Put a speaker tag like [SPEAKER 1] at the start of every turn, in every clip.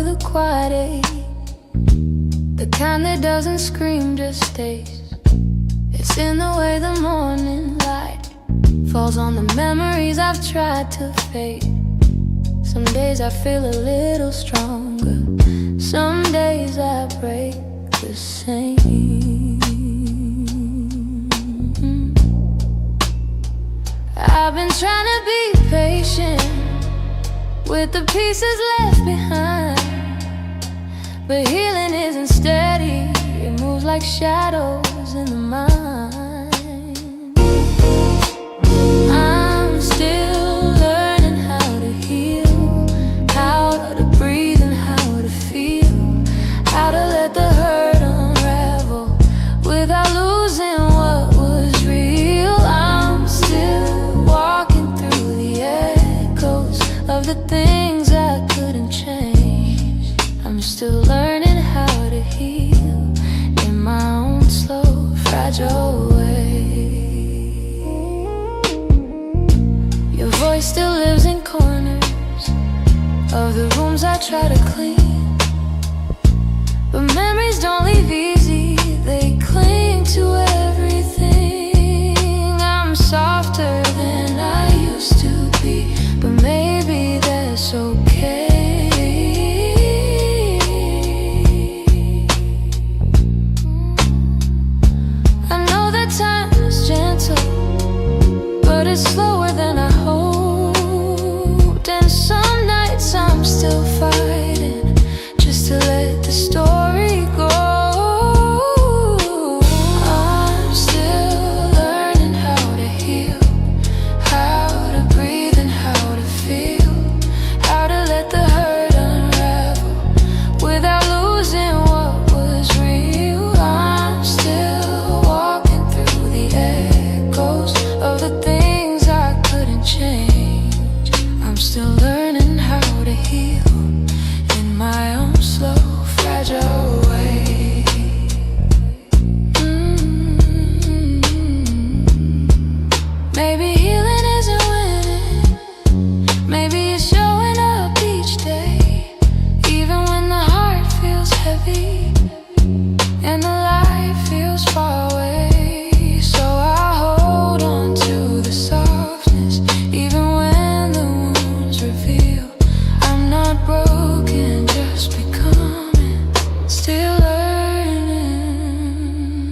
[SPEAKER 1] the quiet ache, the kind that doesn't scream, just stays. It's in the way the morning light falls on the memories I've tried to fade. Some days I feel a little stronger, some days I break the same. I've been trying to be patient with the pieces left behind, but healing isn't steady, it moves like shadows in the mind. I'm still learning how to heal, how to breathe and how to feel, how to let the hurt unravel without losing what was real. I'm still walking through the echoes of the things I couldn't change. I'm still learning how to heal in my own slow, fragile way. Your voice still lives in corners of the rooms I try to clean, but memories don't leave easy, they cling to everything. I'm softer than I used to be, but maybe that's okay. I know that time is gentle, but it's slower than I hoped. And some nights I'm still fighting just to let the story go. I'm still learning how to heal, how to breathe and how to feel, how to let the hurt unravel without losing what was real. I'm still walking through the echoes of the things I couldn't change. I'm still learning how to heal in my own slow, fragile way. Maybe healing isn't winning, maybe it's showing up each day, even when the heart feels heavy and the light feels far away. So I hold on to the softness, even when the wounds reveal I'm not broken, just becoming, still learning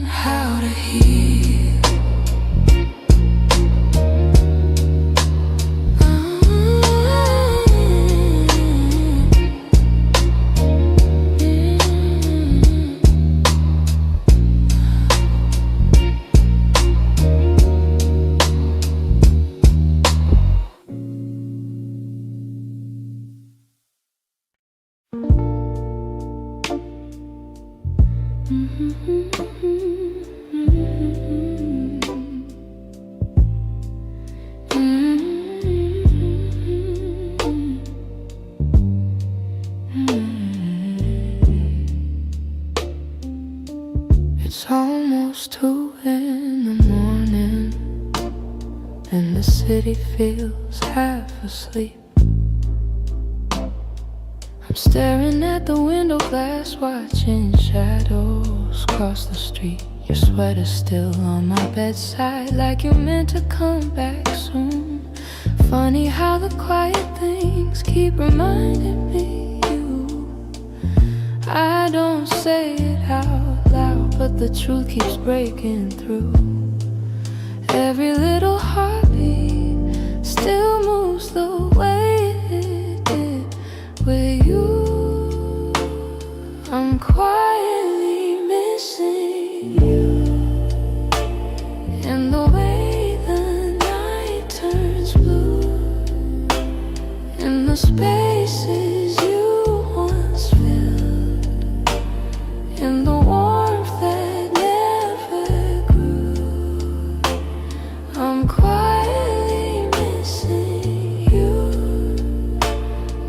[SPEAKER 1] how to heal. It's almost 2 in the morning and the city feels half asleep. I'm staring at the window glass, watching shadows cross the street. Your sweater's still on my bedside, like you're meant to come back soon. Funny how the quiet things keep reminding me you. I don't say it out loud, but the truth keeps breaking through. Every little heartbeat still moves the way it did with you. I'm quietly missing you, and the way the night turns blue, and the spaces you once filled, and the warmth that never grew. I'm quietly missing you.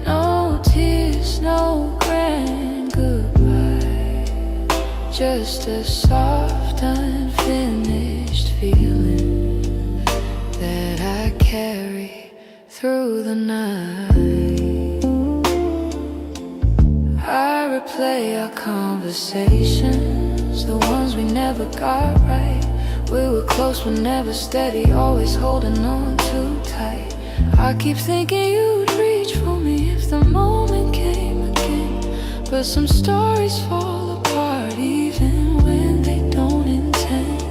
[SPEAKER 1] No tears, no grand goodbye, just a soft, unfinished feeling that I carry through the night. replay our conversations, the ones we never got right. We were close but never steady, always holding on too tight. I keep thinking you'd reach for me if the moment came again, but some stories fall apart even when they don't intend.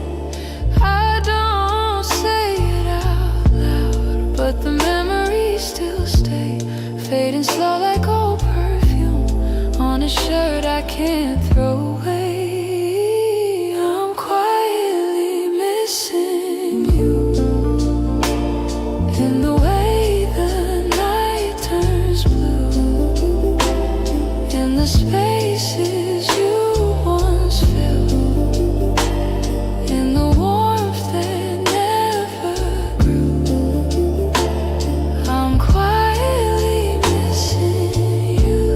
[SPEAKER 1] I don't say it out loud, but the memories still stay, fading slow like old perfume on a shirt I can't throw away. I'm quietly missing you, in the way the night turns blue, in the spaces you once filled, in the warmth that never grew. I'm quietly missing you.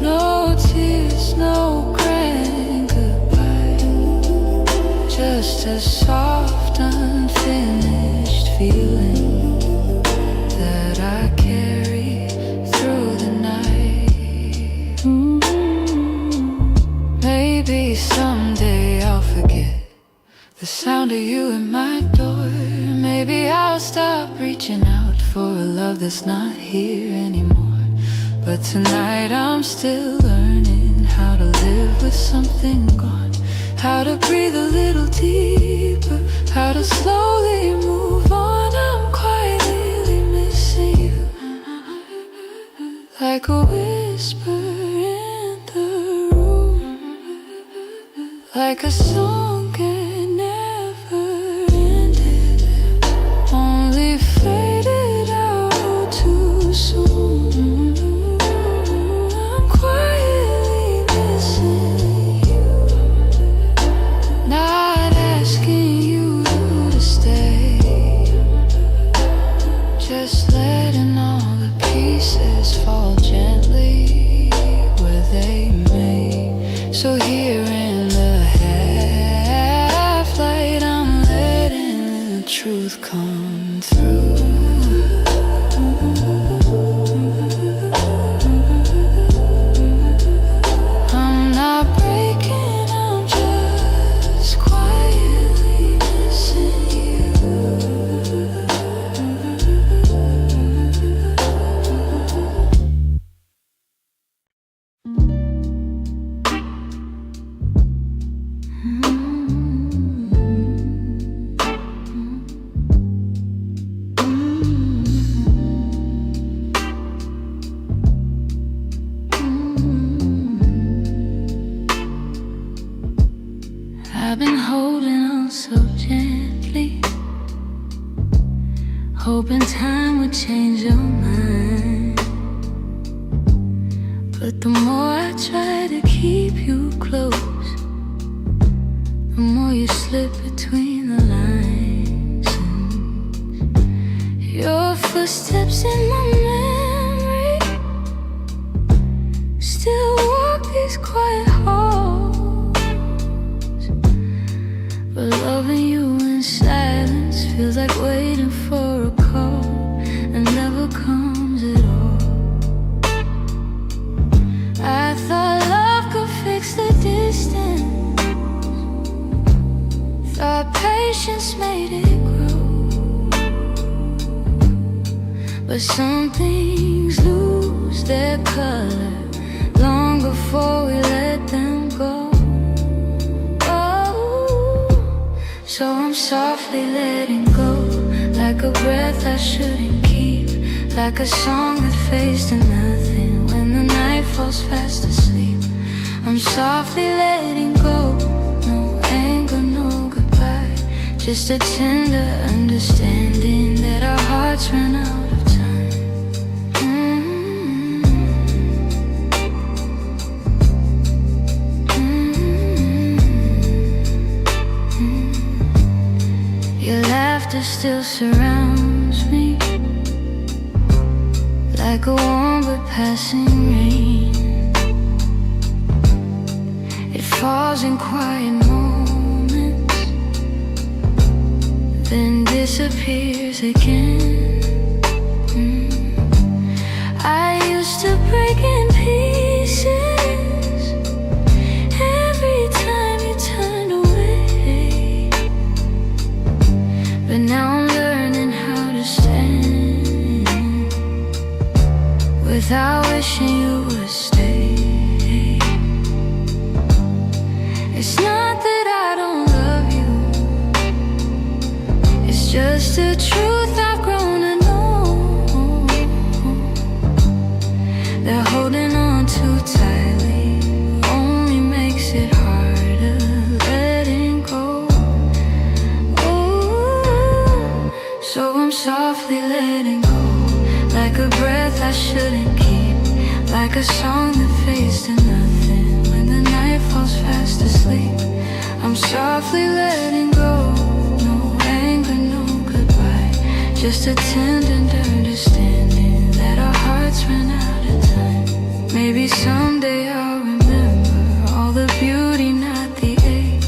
[SPEAKER 1] No tears, no grand goodbye, just a soft, unfinished feeling that I carry through the night. Maybe someday I'll forget the sound of you at my door. Maybe I'll stop reaching out for a love that's not here anymore. But tonight I'm still learning how to live with something gone, how to breathe a little deeper, how to slowly move on. I'm quietly missing you, like a whisper in the room, like a song that never ended, only faded out too soon. I'm quietly missing you, not asking you to stay, just letting all the pieces fall gently where they may. So here in the half light, I'm letting the truth come through. I'm not breaking, I'm just quietly missing you. I've been holding on so gently, hoping time would change your mind. But the more I try to keep you close, the more you slip between the lines. And your footsteps in my memory still walk these quiet halls. But loving you in silence feels like waiting for a call that never comes at all. I thought love could fix the distance, thought patience made it grow. But some things lose their color long before we let them go. So I'm softly letting go, like a breath I shouldn't keep, like a song that fades to nothing when the night falls fast asleep. I'm softly letting go, no anger, no goodbye, just a tender understanding that our hearts ran out of time. Your laughter still surrounds me, like a warm but passing rain. It falls in quiet moments, then disappears again. I used to break in pieces, pieces every time you turn away. But now I'm learning how to stand without wishing you would stay. It's not that I don't love you, it's just the truth I've grown to know. That holding on too tightly only makes it harder letting go. Ooh, so I'm softly letting go, like a breath I shouldn't keep, like a song that fades to nothing when the night falls fast asleep. I'm softly letting go, no anger, no goodbye, just a tender understanding that our hearts ran out of time. Maybe someday I'll remember all the beauty, not the ache.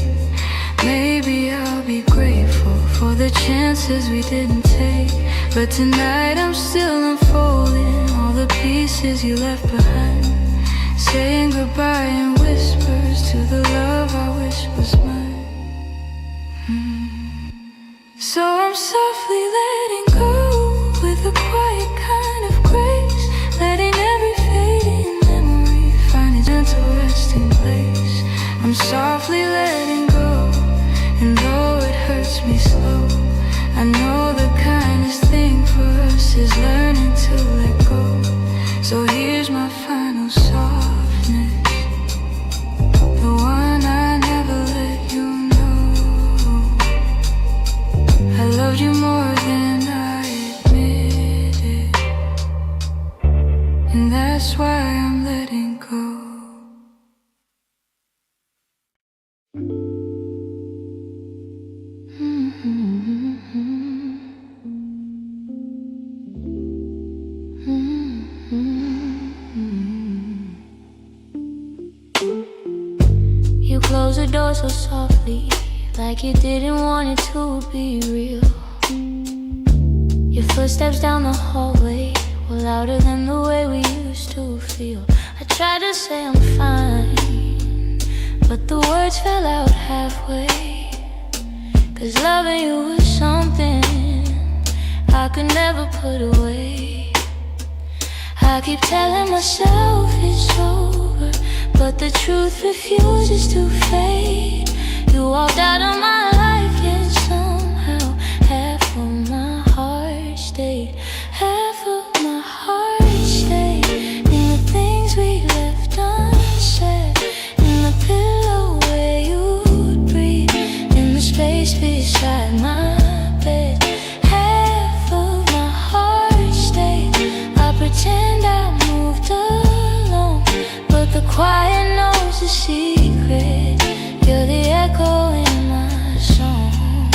[SPEAKER 1] Maybe I'll be grateful for the chances we didn't take. But tonight I'm still unfolding all the pieces you left behind, saying goodbye in whispers to the love I wish was mine. So I'm softly letting go with a quiet kind of grace, letting every fading memory find its gentle resting place. I'm softly letting go, and though it hurts me slow, I know the kindest thing for us is learning to let go. So here's my final softness, the one I never let you know. I loved you more than I admitted, and that's why I'm letting go. You closed the door so softly, like you didn't want it to be real. Your footsteps down the hallway were louder than the way we used to feel. I tried to say I'm fine, but the words fell out halfway. 'Cause loving you was something I could never put away. I keep telling myself it's over, but the truth refuses to fade. You walked out of my life, yet somehow half of my heart stayed. Half of my heart stayed in the things we left unsaid, in the pillow where you'd breathe, in the space beside my bed. Half of my heart stayed. I pretend I moved along, but the quiet knows the secret. You're the echo in my song.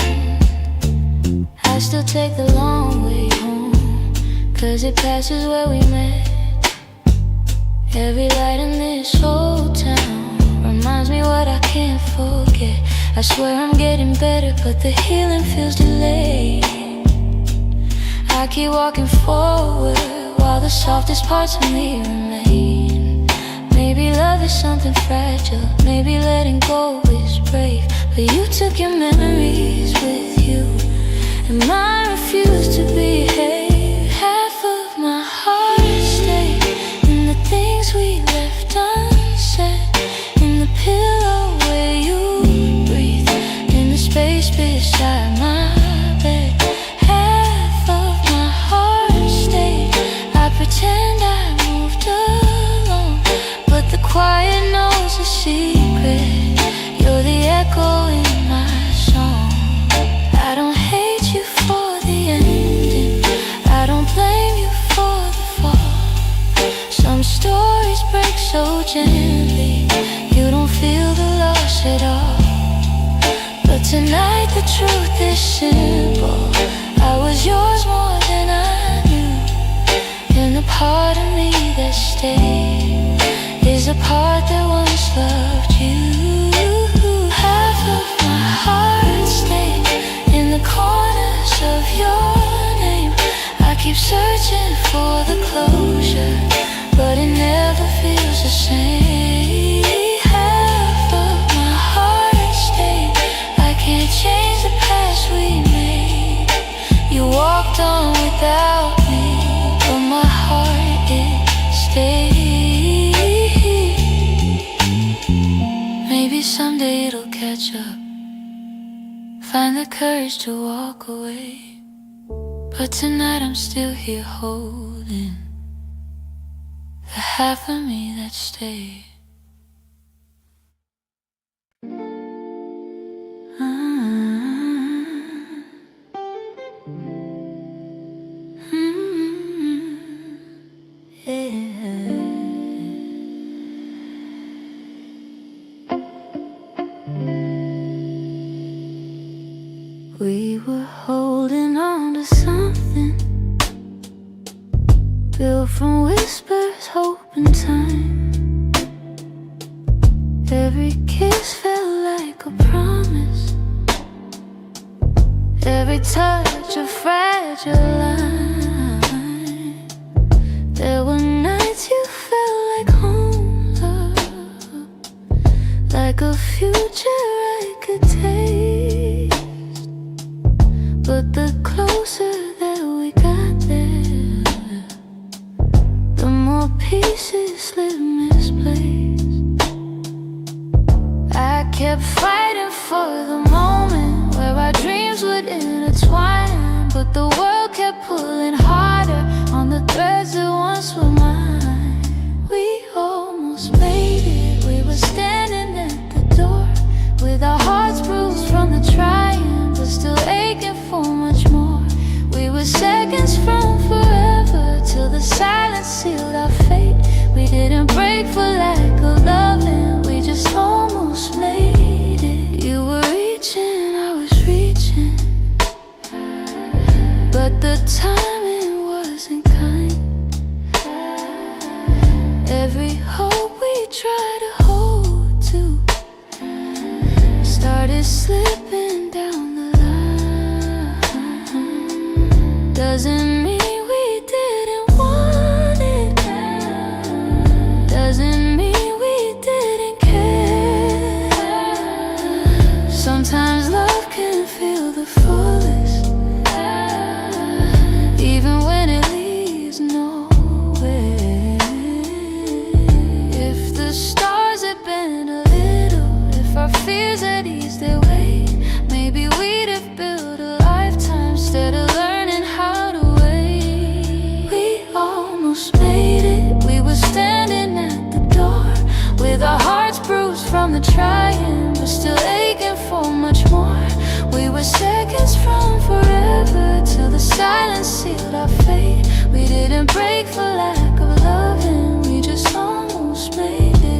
[SPEAKER 1] I still take the long way home, 'cause it passes where we met. Every light in this old town reminds me what I can't forget. I swear I'm getting better, but the healing feels delayed. I keep walking forward while the softest parts of me remain. Maybe love is something fragile, maybe letting go is brave, but you took your memories with you, and mine refused to behave. Half of my heart stayed in the things we left unsaid, in the pillow where you breathe, in the space beside my bed. Half of my heart stayed. I pretend I moved along, but the quiet knows the secret. You're the echo in my song. I don't hate you for the ending, I don't blame you for the fall. Some stories break so gently, you don't feel the loss at all. But tonight the truth is simple, I was yours more than I knew, and the part of me that stayed is a part that once loved you. Half of my heart stayed in the corners of your name. I keep searching for the closure, but it never feels the same. find the courage to walk away, but tonight I'm still here holding the half of me that stayed. We were holding on to something built from whispers, hope and time. Every kiss felt like a promise, every touch a fragile line. There were nights you felt like home, love, like a future I could taste. But the closer that we got there, the more pieces slid misplaced. I kept fighting for the moment where our dreams would intertwine, but the world kept pulling harder on the threads that once were mine. We almost made it, we were standing at the door, with our hearts bruised from the trying, but still aching for much more. We were seconds from forever, till the silence sealed our fate. We didn't break for lack of loving, we just almost made it. You were reaching, I was reaching, but the timing wasn't kind. Every hope we tried to hold to started slipping down the line. Doesn't mean we didn't want it, doesn't mean we didn't care. Sometimes love can feel the fullest, even when it leaves nowhere. If the stars had been a little, if our fears had eased their weight, maybe we'd have built a lifetime instead of learning how to wait. We almost made it, we were standing at the door, with our hearts bruised from the trying, but still aching for much more. We were seconds from forever, till the silence sealed our fate. We didn't break for lack of loving, we just almost made it.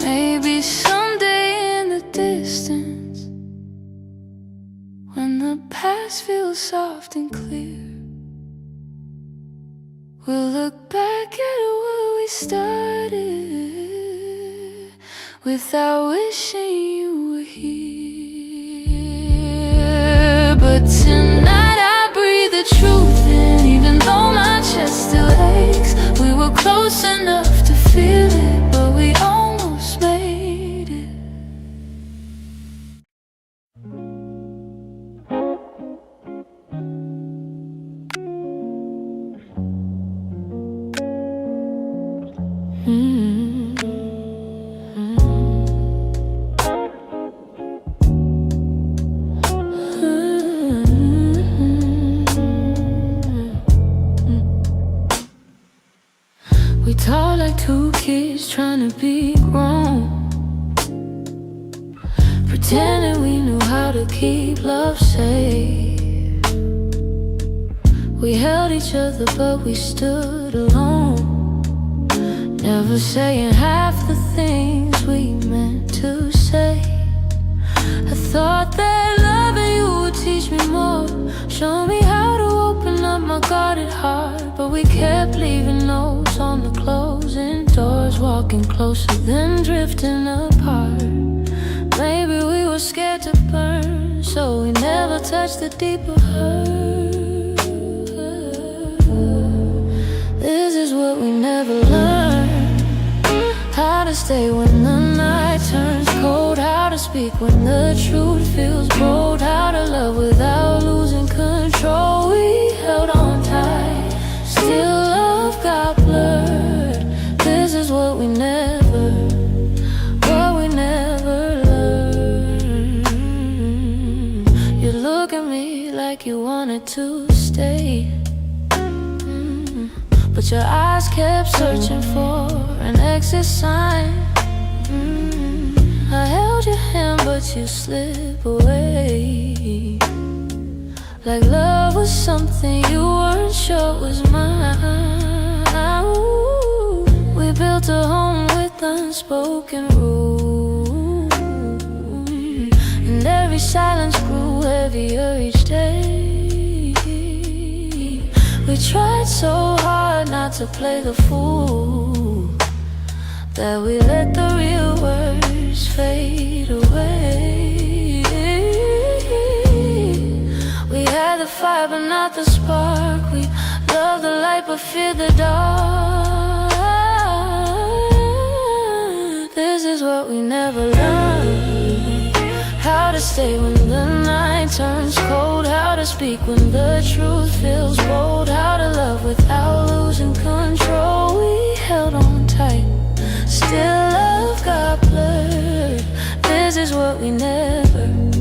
[SPEAKER 1] Maybe someday in the distance, when the past feels soft and clear, we'll look back at where we started, without wishing you were here. But tonight I breathe the truth in, even though my chest still aches. We were close enough to feel it, but we almost made it. We talk like two kids trying to be grown, pretending we knew how to keep love safe. We held each other but we stood alone, never saying half the things we meant to say. I thought that loving you would teach me more, show me how to open up my guarded heart, but we kept leaving notes on the closing doors, walking closer then drifting apart. Maybe we were scared to burn, so we never touched the deeper hurt. This is what we never learned, how to stay when speak when the truth feels bold. How to love without losing control. We held on tight, still love got blurred. This is what we never learned. You look at me like you wanted to stay, but your eyes kept searching for an exit sign. I held your hand but you slip away, like love was something you weren't sure was mine. Ooh, we built a home with unspoken rules, and every silence grew heavier each day. We tried so hard not to play the fool, that we let the real words fade away. We had the fire but not the spark. We loved the light but feared the dark. This is what we never learned. How to stay when the night turns cold. How to speak when the truth feels bold. How to love without losing control. We held on tight, still love got blurred. This is what we never learned.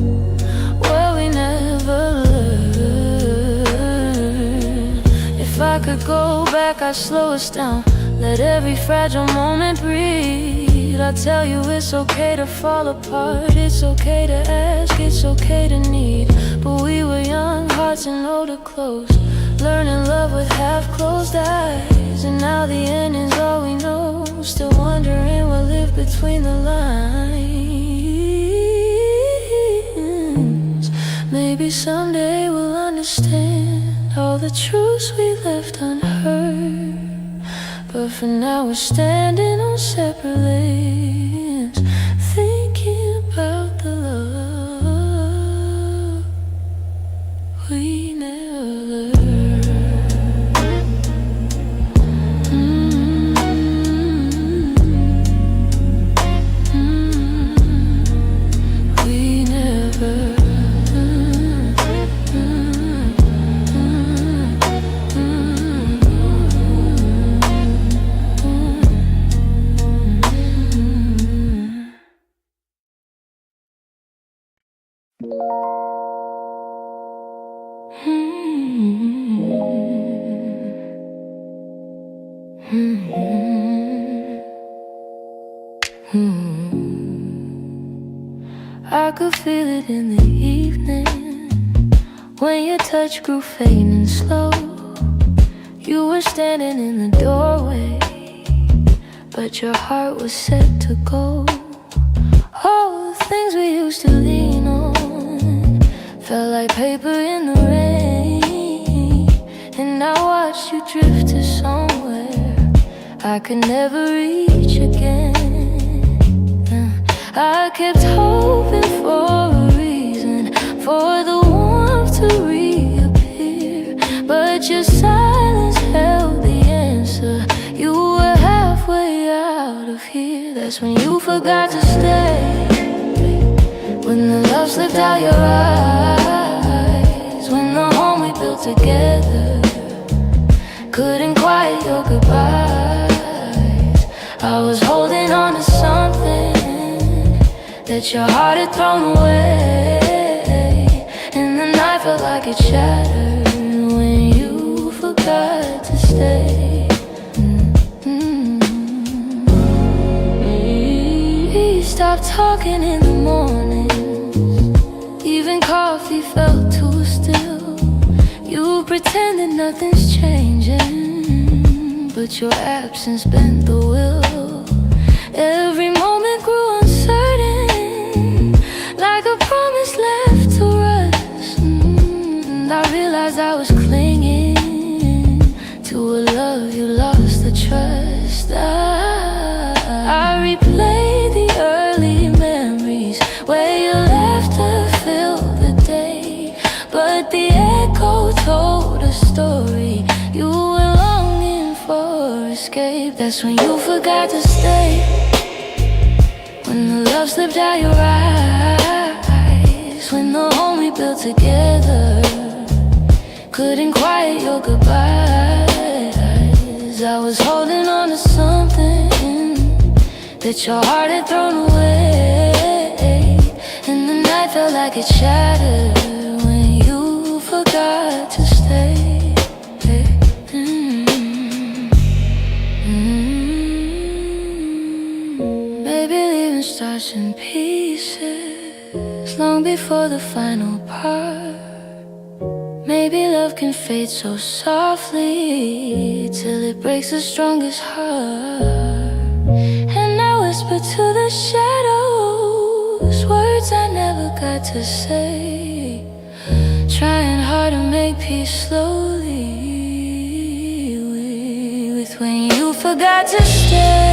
[SPEAKER 1] If I could go back, I'd slow us down, let every fragile moment breathe. I'd tell you it's okay to fall apart, it's okay to ask, it's okay to need. But we were young, hearts and older clothes, learning love with half-closed eyes. And now the end is all we know, still wondering what lived between the lines. Maybe someday we'll understand all the truths we left unheard, but for now we're standing on separate lanes, thinking about the love we never learned. I could feel it in the evening, when your touch grew faint and slow. You were standing in the doorway, but your heart was set to go. All the things we used to lean on felt like paper in the rain. And I watched you drift to somewhere I could never reach again. I kept hoping for a reason for the warmth to reappear, but your silence held the answer. You were halfway out of here. That's when you forgot to stay, when the love slipped out your eyes, when the home we built together couldn't quiet your goodbyes. I was holding on to something that your heart had thrown away, and the night felt like it shattered when you forgot to stay. We stopped talking in the mornings, even coffee felt too still. You pretended nothing's changing, but your absence bent the will. Every moment grew uncertain, like a promise left to rust. And I realized I was clinging to a love you lost the trust. I replayed the early memories where your laughter filled the day, but the echo told a story you were longing for escape. That's when you forgot to stay, When the love slipped out your eyes, when the home we built together couldn't quiet your goodbyes. I was holding on to something that your heart had thrown away, and the night felt like it shattered when you forgot to stay. Maybe leaving stars in pieces long before the final part. Maybe love can fade so softly till it breaks the strongest heart. And I whisper to the shadows words I never got to say, trying hard to make peace slowly with when you forgot to stay.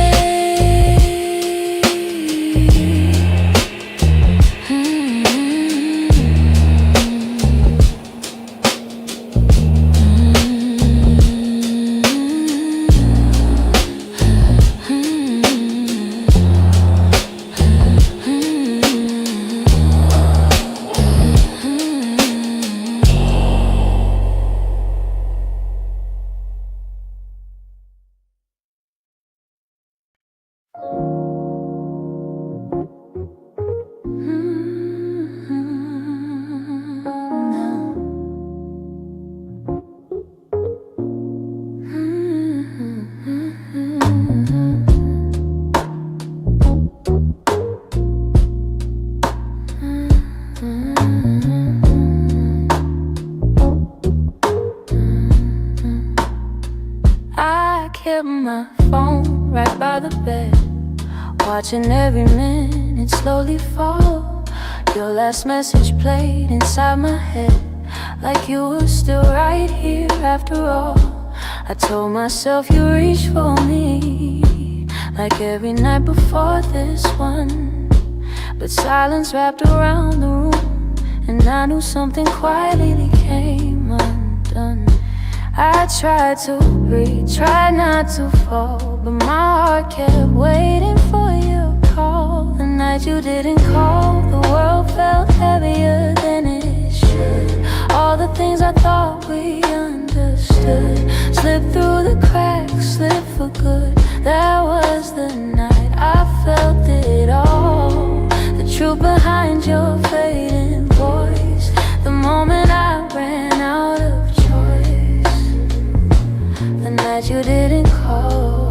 [SPEAKER 1] Kept my phone right by the bed, watching every minute slowly fall. Your last message played inside my head, like you were still right here after all. I told myself you reached for me, like every night before this one. But silence wrapped around the room, and I knew something quietly came undone. I tried to breathe, tried not to fall, but my heart kept waiting for your call. The night you didn't call, the world felt heavier than it should. All the things I thought we understood slipped through the cracks, slipped for good. That was the night I felt it all, the truth behind your fading voice. The moment I ran out of the night you didn't call,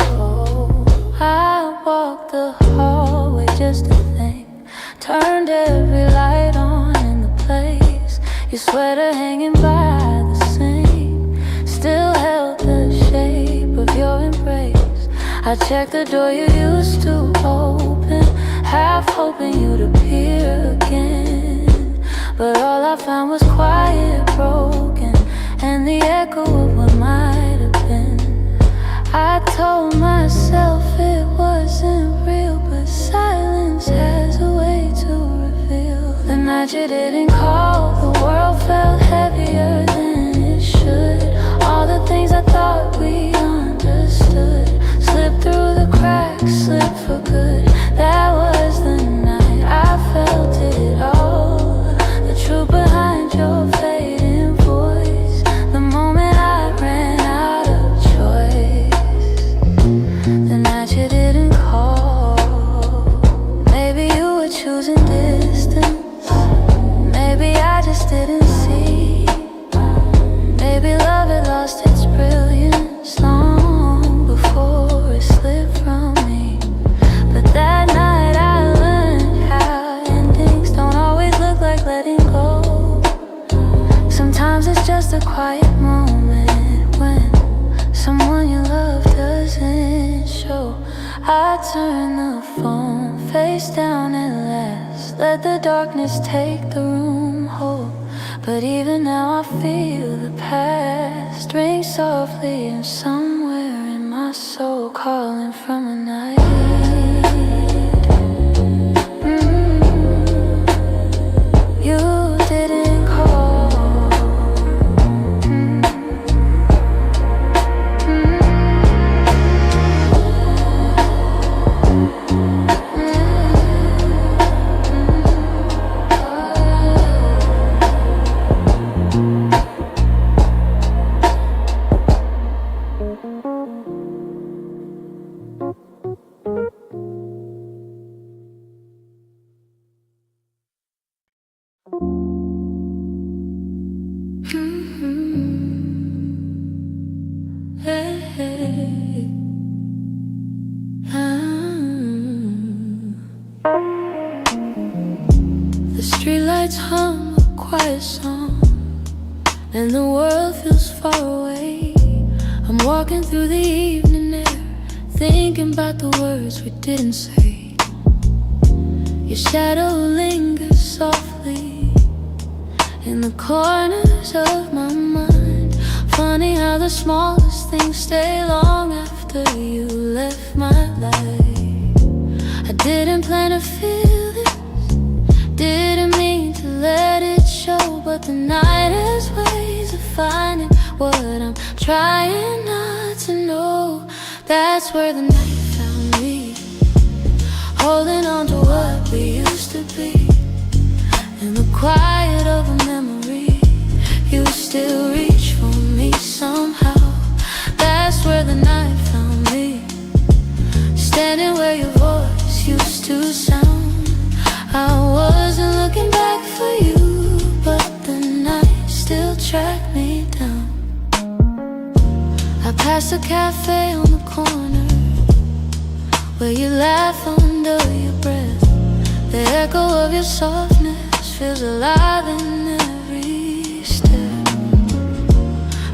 [SPEAKER 1] I walked the hallway just to think, turned every light on in the place. Your sweater hanging by the sink still held the shape of your embrace. I checked the door you used to open, half hoping you'd appear again. But all I found was quiet, broken, and the echo of what might have been. I told myself it wasn't real, but silence has a way to reveal. The night you didn't call, the world felt heavier than it should. All the things I thought we understood slipped through the cracks, slipped for good. That was the night I felt it all, the truth behind your fading voice. The moment I ran out of choice, the night you didn't call. Maybe you were choosing distance, maybe I just didn't see. Maybe love had lost its brilliance long before it slipped from me. But that night I learned how endings don't always look like letting go. Sometimes it's just a quiet moment when someone you love doesn't show. I turn the phone face down at last, let the darkness take the room whole. But even now I feel the past ring softly, and somewhere in my soul calling from a night. You didn't call. Streetlights hum a quiet song, and the world feels far away. I'm walking through the evening air, thinking about the words we didn't say. Your shadow lingers softly in the corners of my mind. Funny how the smallest things stay long after you left my life. I didn't plan to feel this, didn't mean to let it show, but the night has ways of finding what I'm trying not to know. That's where the night found me, holding on to what we used to be. In the quiet of a memory, you still reach for me somehow. That's where the night found me, standing where your voice used to sound. I wasn't looking back for you, but the night still tracked me down. I passed a cafe on the corner where you laugh under your breath. The echo of your softness feels alive in every step.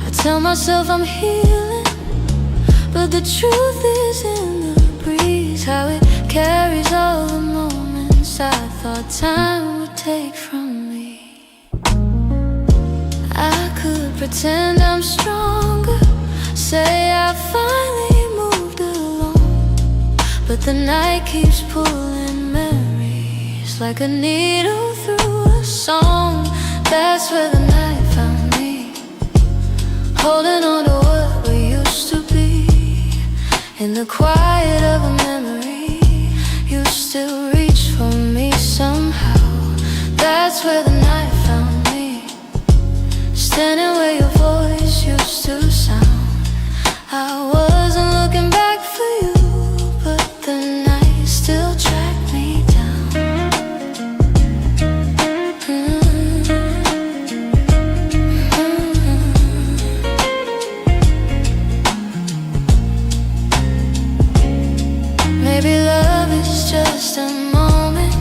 [SPEAKER 1] I tell myself I'm healing, but the truth is in the breeze, how it carries all the moments I thought time would take from me. I could pretend I'm stronger, say I finally moved along, but the night keeps pulling memories like a needle through a song. That's where the night found me, holding on to what we used to be. In the quiet of a memory, you still reach for me somehow. That's where the night found me, standing where your voice used to sound. I wasn't looking back for you, but the night still tracked me down. Maybe love is just a moment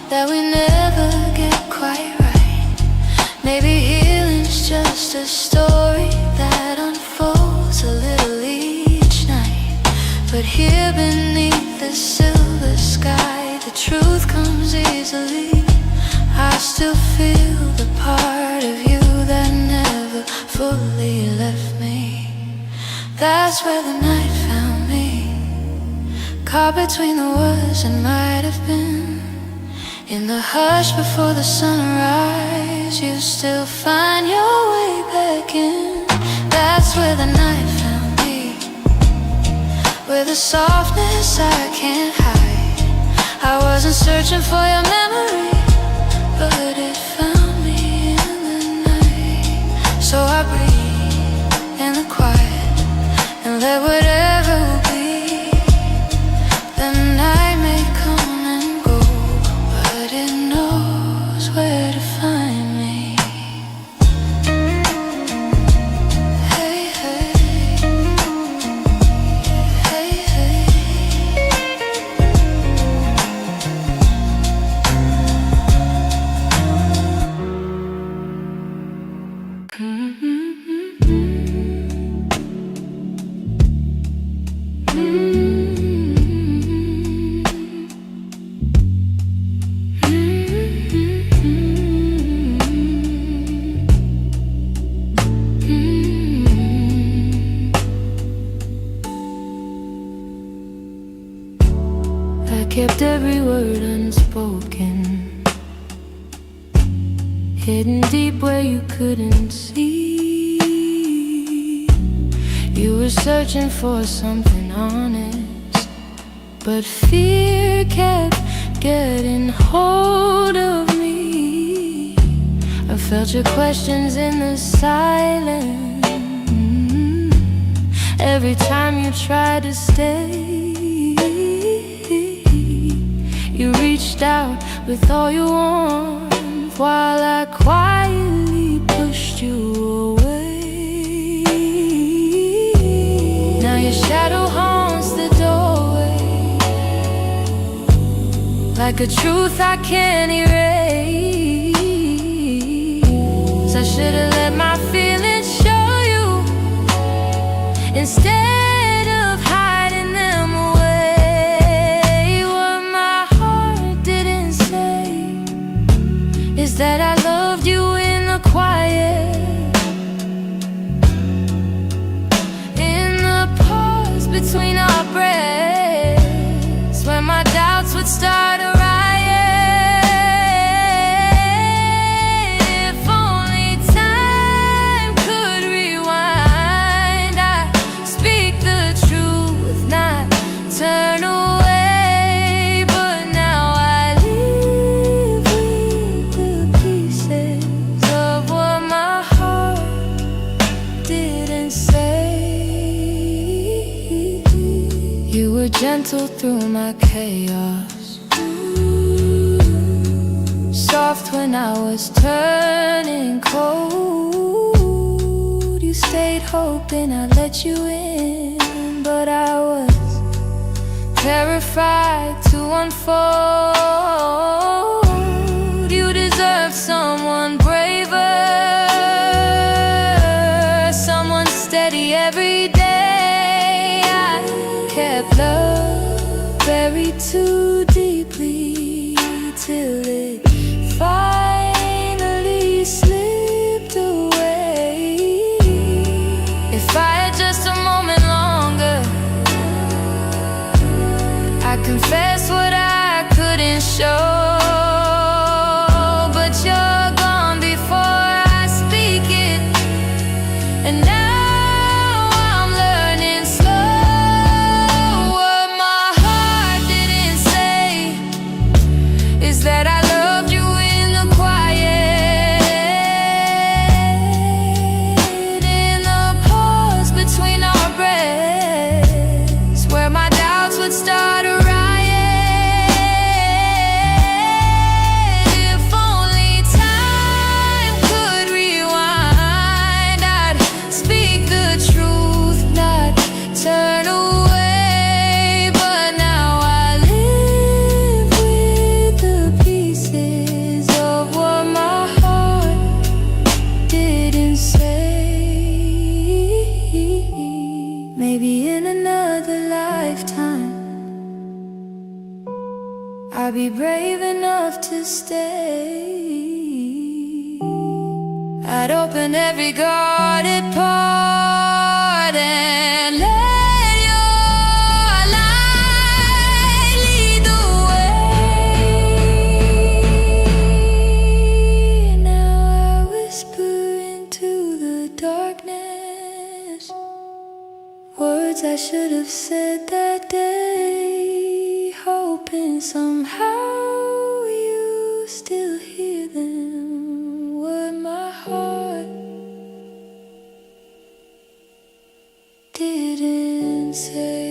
[SPEAKER 1] that we never get quite right. Maybe healing's just a story that unfolds a little each night. But here beneath the silver sky, the truth comes easily. I still feel the part of you that never fully left me. That's where the night found me, caught between the words that might have been. In the hush before the sunrise, you still find your way back in. That's where the night found me, with a softness I can't hide. I wasn't searching for your memory, but it found me in the night. So I breathe in the quiet and let whatever will be. The night may come and go, but it knows where to find me. Hey, hey, hey, hey. I kept every word unspoken, hidden deep where you couldn't see. You were searching for something honest, but fear kept getting hold of me. I felt your questions in the silence every time you tried to stay. You reached out with all your warmth while I quietly pushed you away. Now your shadow haunts the doorway, like a truth I can't erase. I should've let my feelings show you instead of hiding them away. What my heart didn't say is that I loved you in the quiet, in the pause between our breaths, when my doubts would start a riot. If only time could rewind, I'd speak the truth, not turn away. But now I live with the pieces of what my heart didn't say. You were gentle through my chaos, soft when I was turning cold. You stayed hoping I'd let you in, but I was terrified to unfold. You deserve someone braver, someone steady every day. I kept love buried too deeply till it finally slipped away. If I had just a moment longer, I confess what I couldn't show. But you're gone before I speak it, and now I'm learning slow. What my heart didn't say is that I loved you in the quiet, in the pause between our breaths, where my doubts would start a riot. If only time could rewind, I'd speak the truth, not turn away. But now I live with the pieces of what my heart didn't say. Maybe in another lifetime I'll be brave enough to stay. I'd open every guarded part and let your light lead the way. Now I whisper into the darkness words I should have said that day, hoping somehow you still hear them. What my heart didn't say.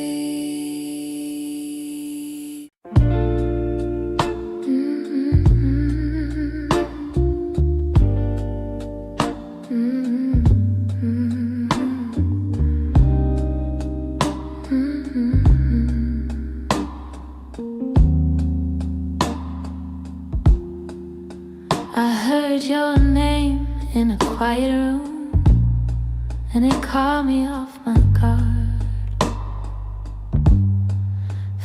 [SPEAKER 1] I heard your name in a quiet room, and it caught me off my guard.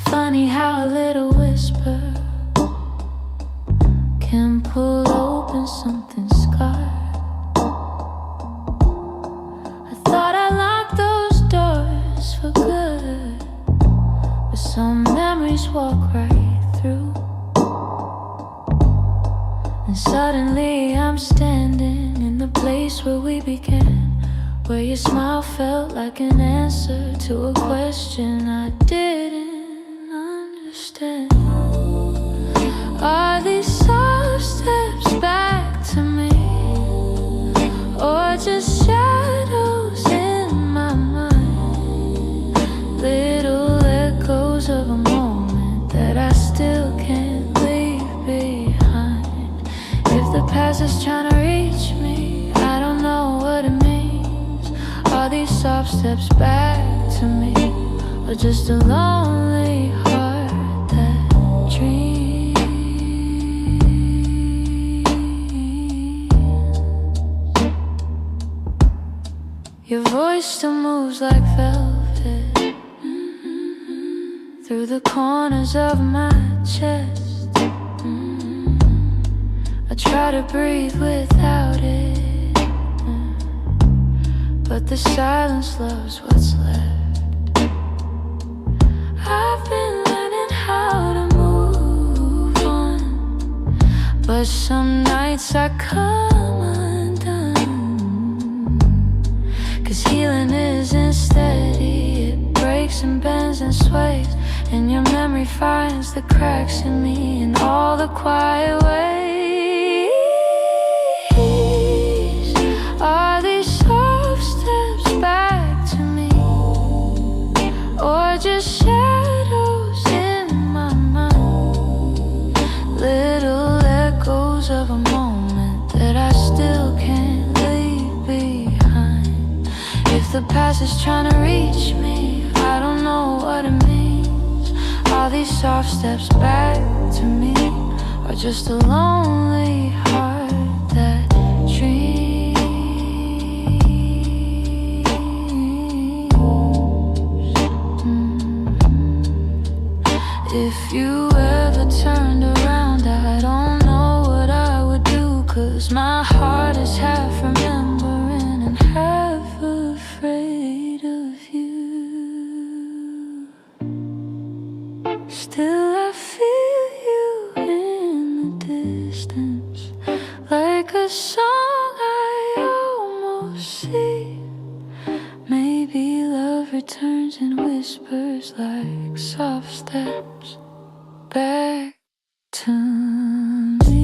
[SPEAKER 1] Funny how a little whisper can pull open something scarred. I thought I locked those doors for good, but some memories walk right through. And suddenly I'm standing in the place where we began, where your smile felt like an answer to a question I didn't understand. Are these soft steps back to me, or just shadows in my mind? Little echoes of a moment that I still can't leave behind. If the past is trying to reach me, I don't know what it means. Are these soft steps back to me, or just a lonely heart that dreams? Your voice still moves like velvet through the corners of my chest. I try to breathe without it, but the silence loves what's left. I've been learning how to move on, but some nights I come undone. 'Cause healing isn't steady, it breaks and bends and sways, and your memory finds the cracks in me in all the quiet ways. Are these soft steps back to me, or just shadows in my mind? Little echoes of a moment that I still can't leave behind. If the past is trying to reach me, I don't know what it means. Are these soft steps back to me, or just a lonely heart that dreams? If you ever turned around, I don't know what I would do, 'cause my heart is half remembering and half afraid of you. Still I feel you in the distance, like a song I almost see. Maybe love returns and whispers like soft steps back to me.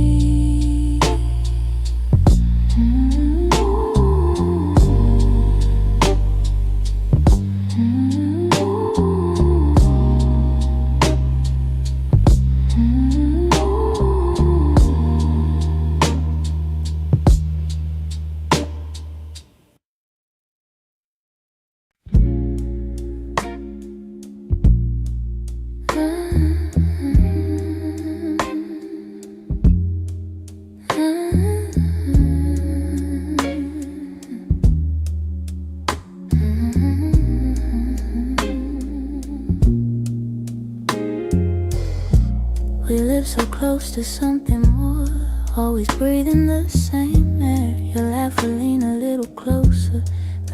[SPEAKER 1] We live so close to something more, always breathing the same air. Your laugh will lean a little closer,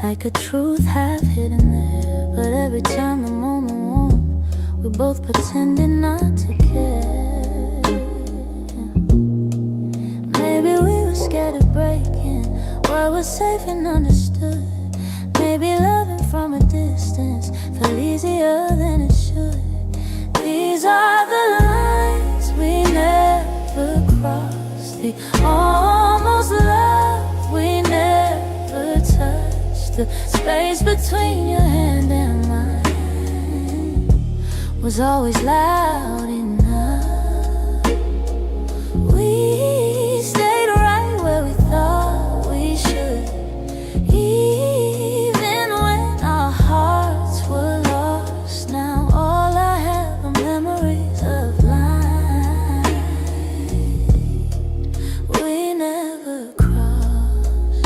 [SPEAKER 1] like a truth half hidden there. But every time the moment won't, we're both pretending not to care. Maybe we were scared of breaking what was safe and understood. Maybe loving from a distance felt easier than it should. These are the lines we never crossed, the almost love we never touched. The space between your hand and mine was always loud enough. We stayed right where we thought we should, even when our hearts were lost. Now all I have are memories of lines we never crossed.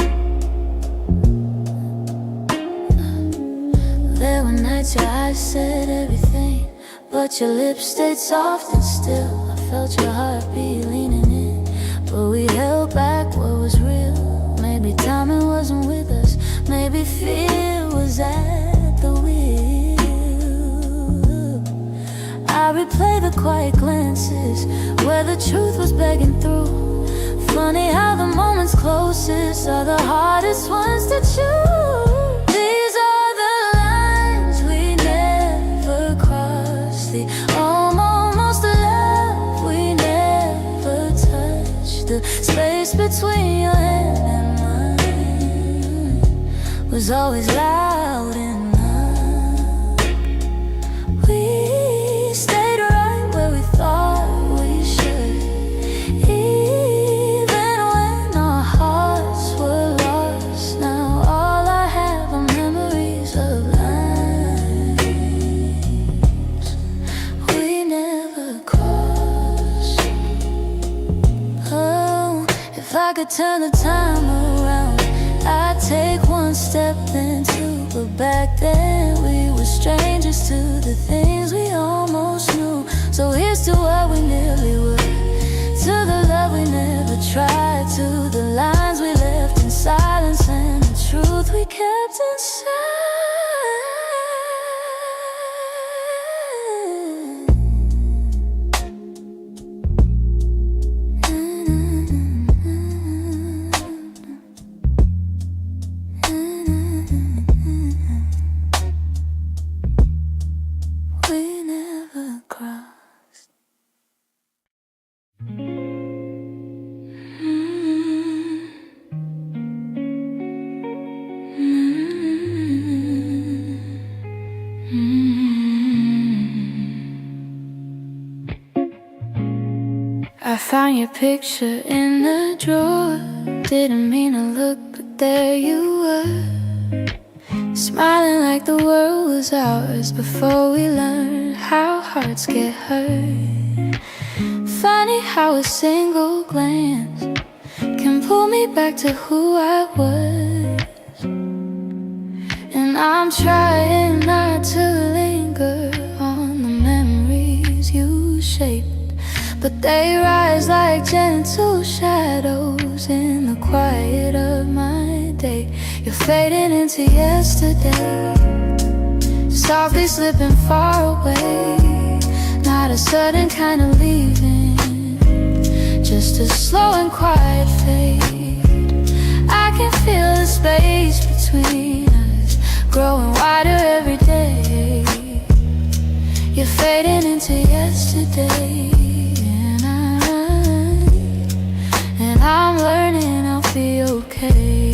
[SPEAKER 1] There were nights your eyes said everything, but your lips stayed soft and still. I felt your heartbeat leaning in, but we held back what was real. Maybe timing wasn't with us, maybe fear was at the wheel. I replay the quiet glances where the truth was begging through. Funny how the moments closest are the hardest ones to choose. These are the lines we never crossed, the almost love we never touched. The space between your hand and mine was always loud enough. We stayed right where we thought we should, even when our hearts were lost. Now all I have are memories of lines we never crossed. Oh, if I could turn the time around, I'd take one step then back then we were strangers to the things we almost knew. So here's to what we nearly were, to the love we never tried, to the lines we left in silence and the truth we kept inside. We never crossed. I found your picture in the drawer. Didn't mean to look, but there you were, smiling like the world was ours before we learned how hearts get hurt. Funny how a single glance can pull me back to who I was. And I'm trying not to linger on the memories you shaped, but they rise like gentle shadows in the quiet of my day. You're fading into yesterday, softly slipping far away. Not a sudden kind of leaving, just a slow and quiet fade. I can feel the space between us growing wider every day. You're fading into yesterday, and I'm learning I'll be okay.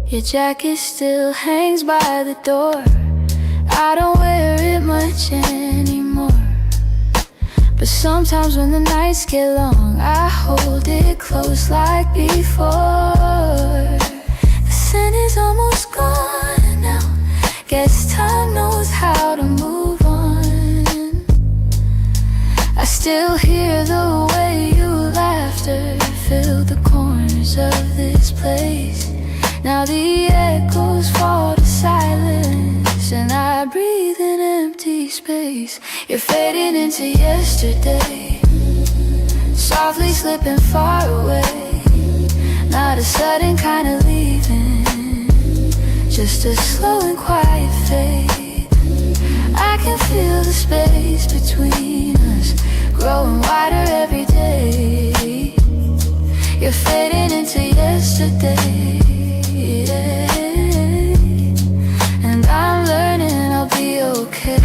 [SPEAKER 1] Your jacket still hangs by the door. I don't wear it much anymore, but sometimes when the nights get long, I hold it close like before. The scent is almost gone now, guess time knows how to move on. I still hear the way your laughter filled the corners of this place. Now the echoes fall to silence, and I breathe in empty space. You're fading into yesterday, softly slipping far away. Not a sudden kind of leaving, just a slow and quiet fade. I can feel the space between us growing wider every day. You're fading into yesterday, and I'm learning I'll be okay.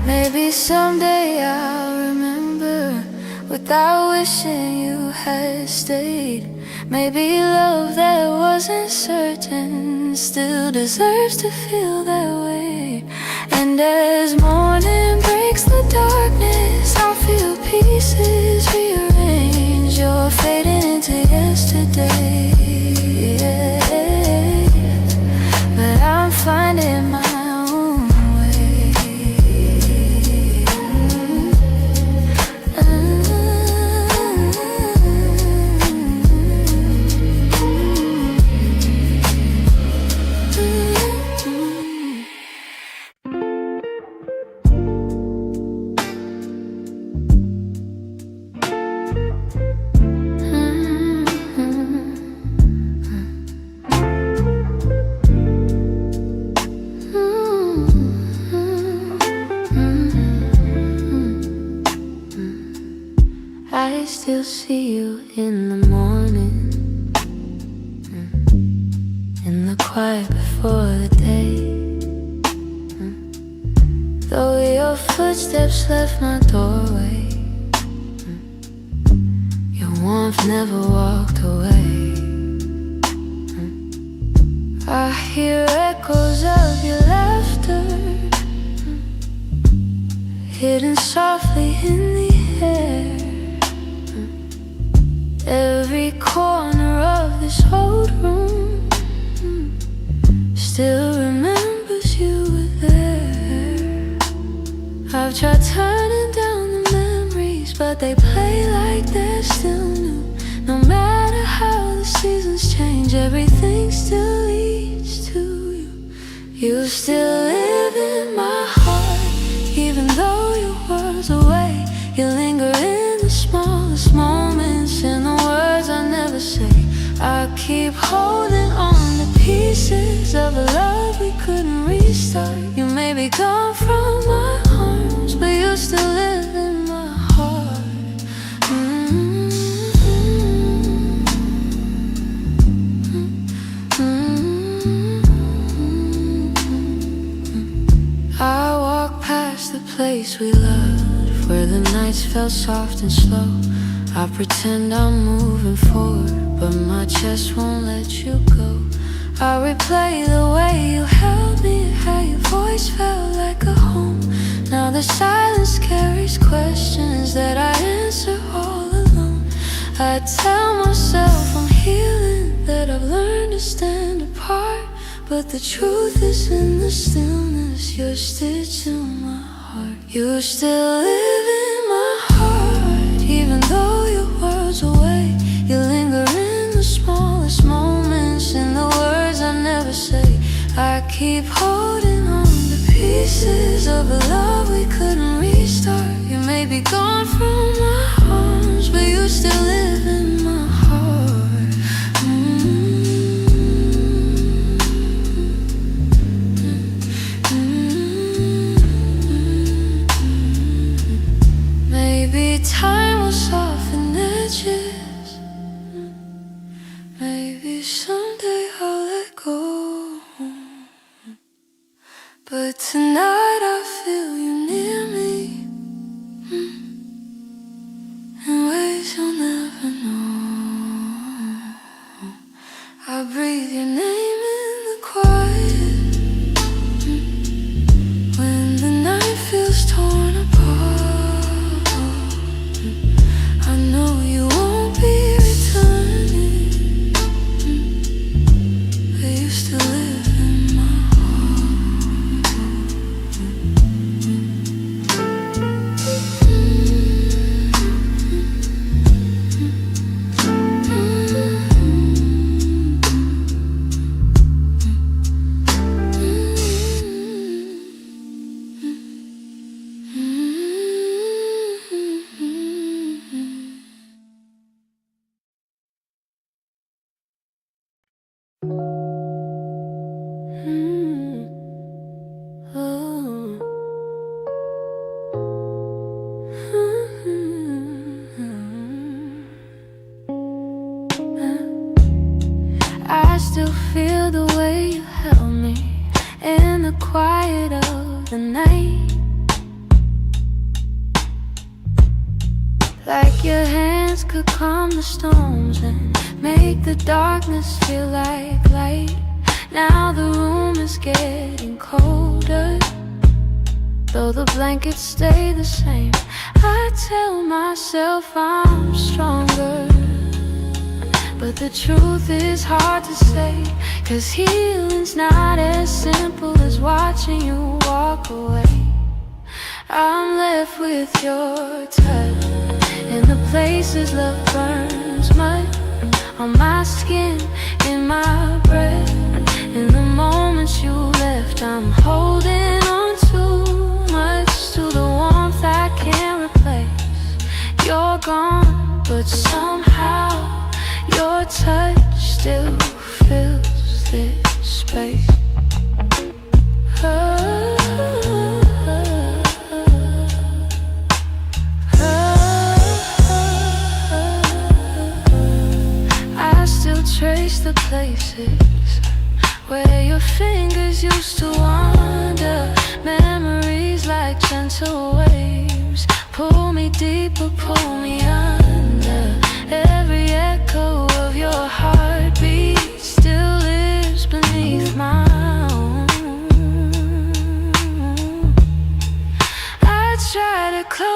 [SPEAKER 1] Maybe someday I'll remember without wishing you had stayed. Maybe love that wasn't certain still deserves to feel that way. And as morning breaks the darkness, I'll feel pieces rearrange. You're fading into yesterday, but I'm finding my own way. I still see you in the morning, in the quiet before the day. Though your footsteps left my doorway, your warmth never walked away. I hear echoes of your laughter hidden softly in the air. Every corner of this old room still remembers you were there. I've tried turning down the memories, but they play like they're still new. No matter how the seasons change, everything still leads to you. You still live in my heart, even though your world's away. You linger in the smallest moments, in the words I never say. I keep holding on to pieces of a love we couldn't restart. You may be gone from my arms, but you still live in my heart. I walk past the place we loved, where the nights felt soft and slow. I pretend I'm moving forward, but my chest won't let you go. I replay the way you held me, how your voice felt like a home. Now the silence carries questions that I answer all alone. I tell myself I'm healing, that I've learned to stand apart, but the truth is in the stillness. You're stitched in my heart. You still live in my heart, even though your world's away. You linger in the smallest moments, in the words I never say. I keep holding on to pieces of a love we couldn't restart. You may be gone from my arms, but you still live in my heart. Maybe time will soften edges. Maybe someday I'll let go. But tonight I feel you near me, in ways you'll never know. I breathe your name in the quiet, when the night feels torn apart. I know you won't be returning, but you still live in my I still feel the way you held me in the quiet of the night, like your hands could calm the storms and make the darkness feel like light. Now the room is getting colder, though the blankets stay the same. I tell myself I'm stronger, but the truth is hard to say, 'cause healing's not as simple as watching you walk away. I'm left with your touch, in the places love burns mud, on my skin, in my breath. In the moments you left, I'm holding on too much to the warmth I can't replace. You're gone, but somehow your touch still fills this space. I still trace the places where your fingers used to wander. Memories like gentle waves pull me deeper, pull me under. Every echo of your heartbeat still lives beneath my own. I try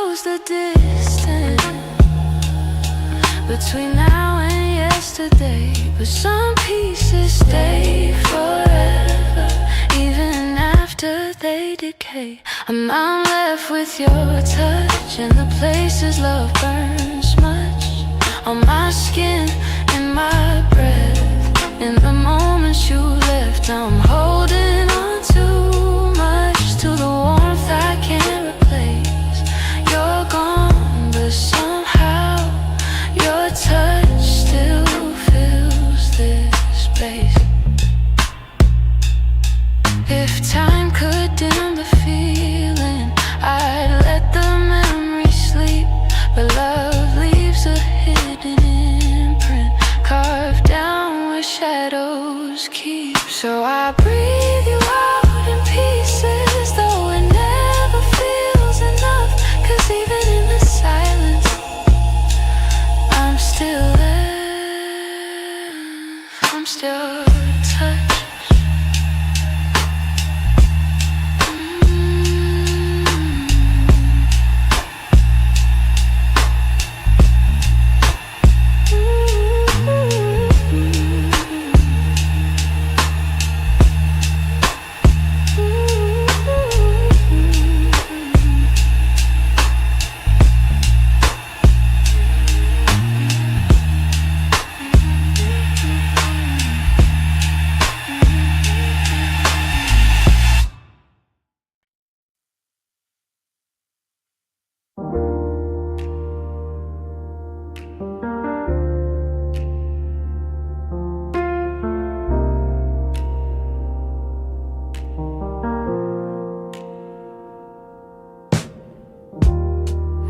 [SPEAKER 1] knows the distance between now and yesterday, but some pieces stay forever, even after they decay. I'm left with your touch and the places love burns much on my skin and my breath. In the moments you left, now I'm holding on too much to the warmth I can't replace. You're gone, but somehow your touch still fills this space. If time could dim the feeling, I'd let the memory sleep, but love leaves a hidden imprint carved down where shadows keep. So I breathe you out in pieces, though it never feels enough, 'cause even in the silence I'm still there, I'm still touched.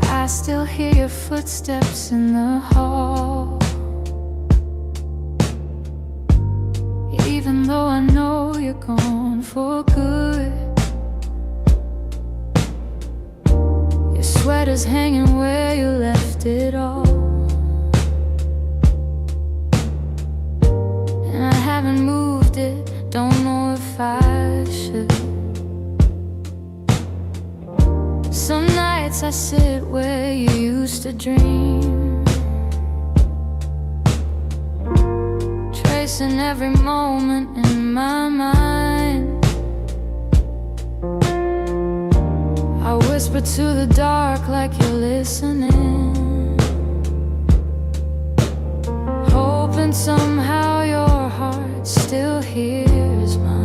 [SPEAKER 1] I still hear your footsteps in the hall, even though I know you're gone for good. Your sweater's hanging where you left it all, and I haven't moved it, don't know if I should. Some nights I sit where you used to dream, tracing every moment in my mind. I whisper to the dark like you're listening, hoping somehow your heart still hears mine.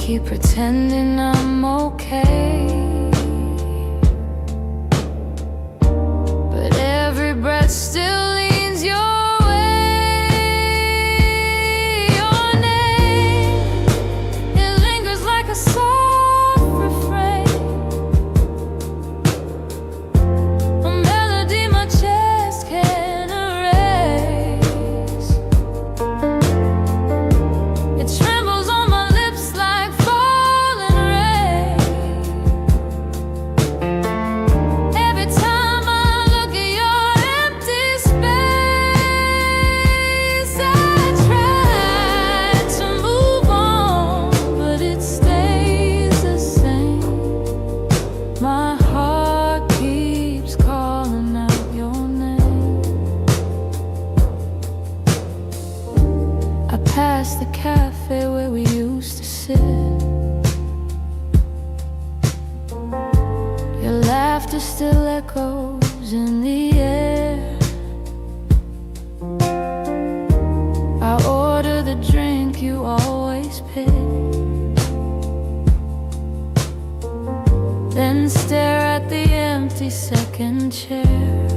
[SPEAKER 1] Keep pretending I'm okay, but every breath still leans your way. Your name, it lingers like a soft refrain, a melody my chest can't erase. It trembles on my lips like falling rain. Every time I look at your empty space, I try to move on, but it stays the same. My heart keeps calling out your name. I pass the cafe where we used to sit. Your laughter still echoes in the air. I order the drink you always pick, then stare at the empty second chair.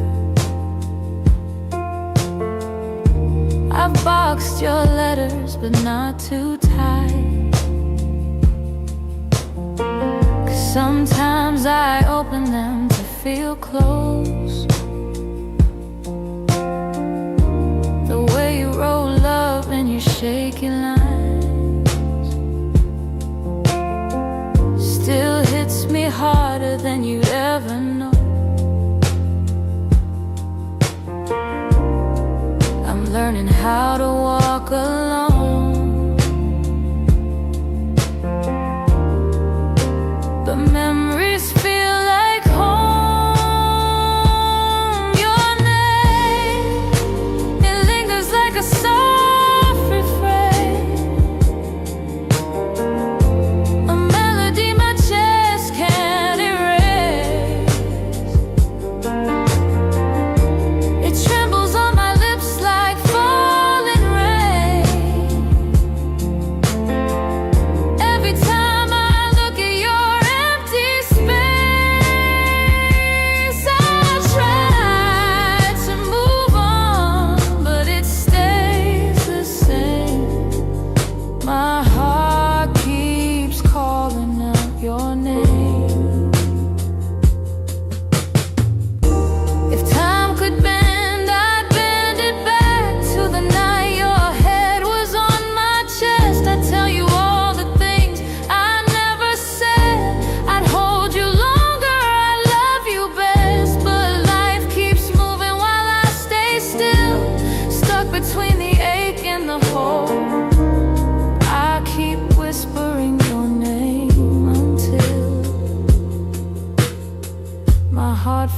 [SPEAKER 1] I've boxed your letters, but not too tight, 'cause sometimes I open them to feel close. The way you roll love in your shaky lines still hits me harder than you'd ever know. I'm learning how to walk alone,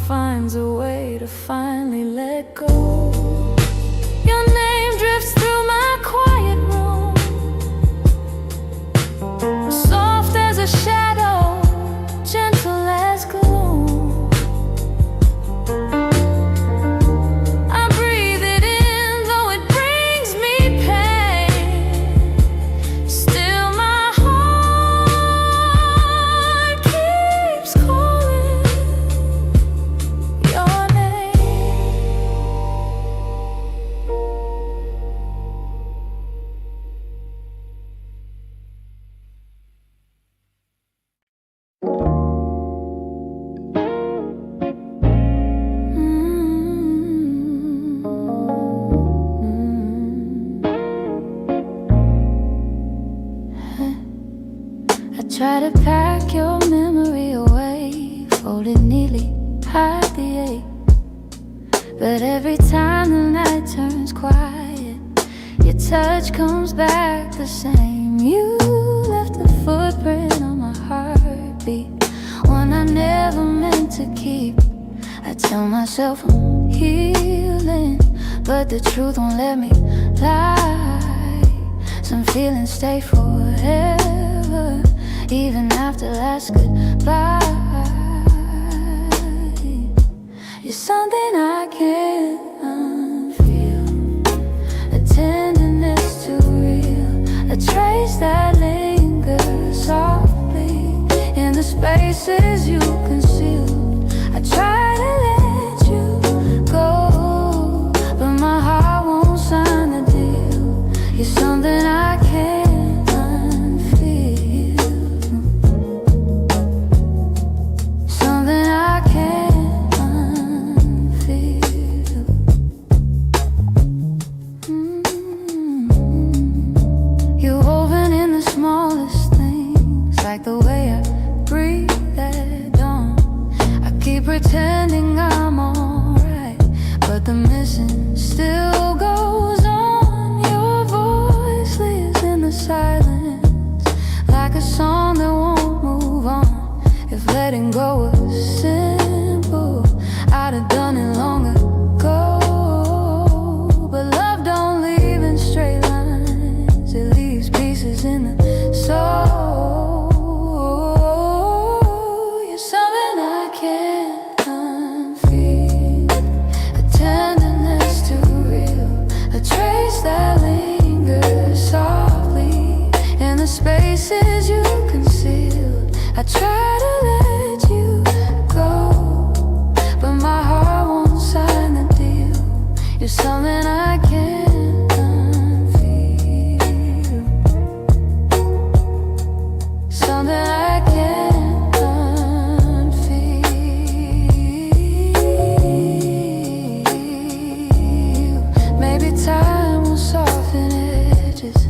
[SPEAKER 1] finds a way to finally let go. Your name drifts through my quiet room, soft as a shadow, gentle as gloom. I breathe it in, though it brings me pain. Still my heart keeps calling your try to pack your memory away, fold it neatly, hide the ache. But every time the night turns quiet, your touch comes back the same. You left a footprint on my heartbeat, one I never meant to keep. I tell myself I'm healing, but the truth won't let me lie. Some feelings stay forever, even after last goodbye. You're something I can't unfeel, a tenderness too real, a trace that lingers softly in the spaces you concealed. I try to let you go, but my heart won't sign the deal. You're something I can't. Like the way I breathe at dawn, I keep pretending I'm alright, but the missing still goes on. Your voice lives in the silence, like a song that won't move on. If letting go was simple, I'd have done it long ago. But love don't leave in straight lines, it leaves pieces in the soul. That lingers softly in the spaces you concealed. I try to let you go, but my heart won't sign the deal. You're something I can't unfeel, something I can't unfeel. Maybe time soften edges,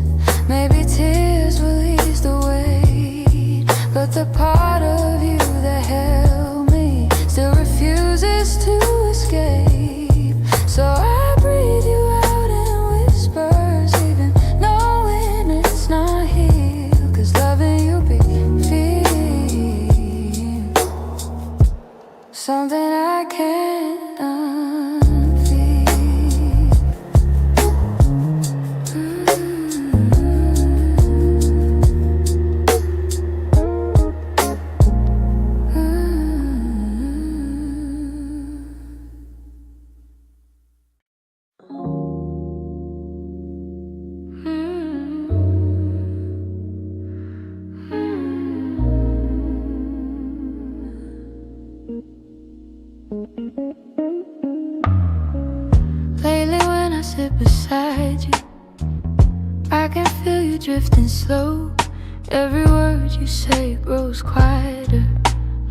[SPEAKER 1] maybe tears will ease the weight, but the part of you that held me still refuses to escape. So I breathe you out in whispers, even knowing it's not here, 'cause loving you be feel something I can't Lately when I sit beside you, I can feel you drifting slow. Every word you say grows quieter,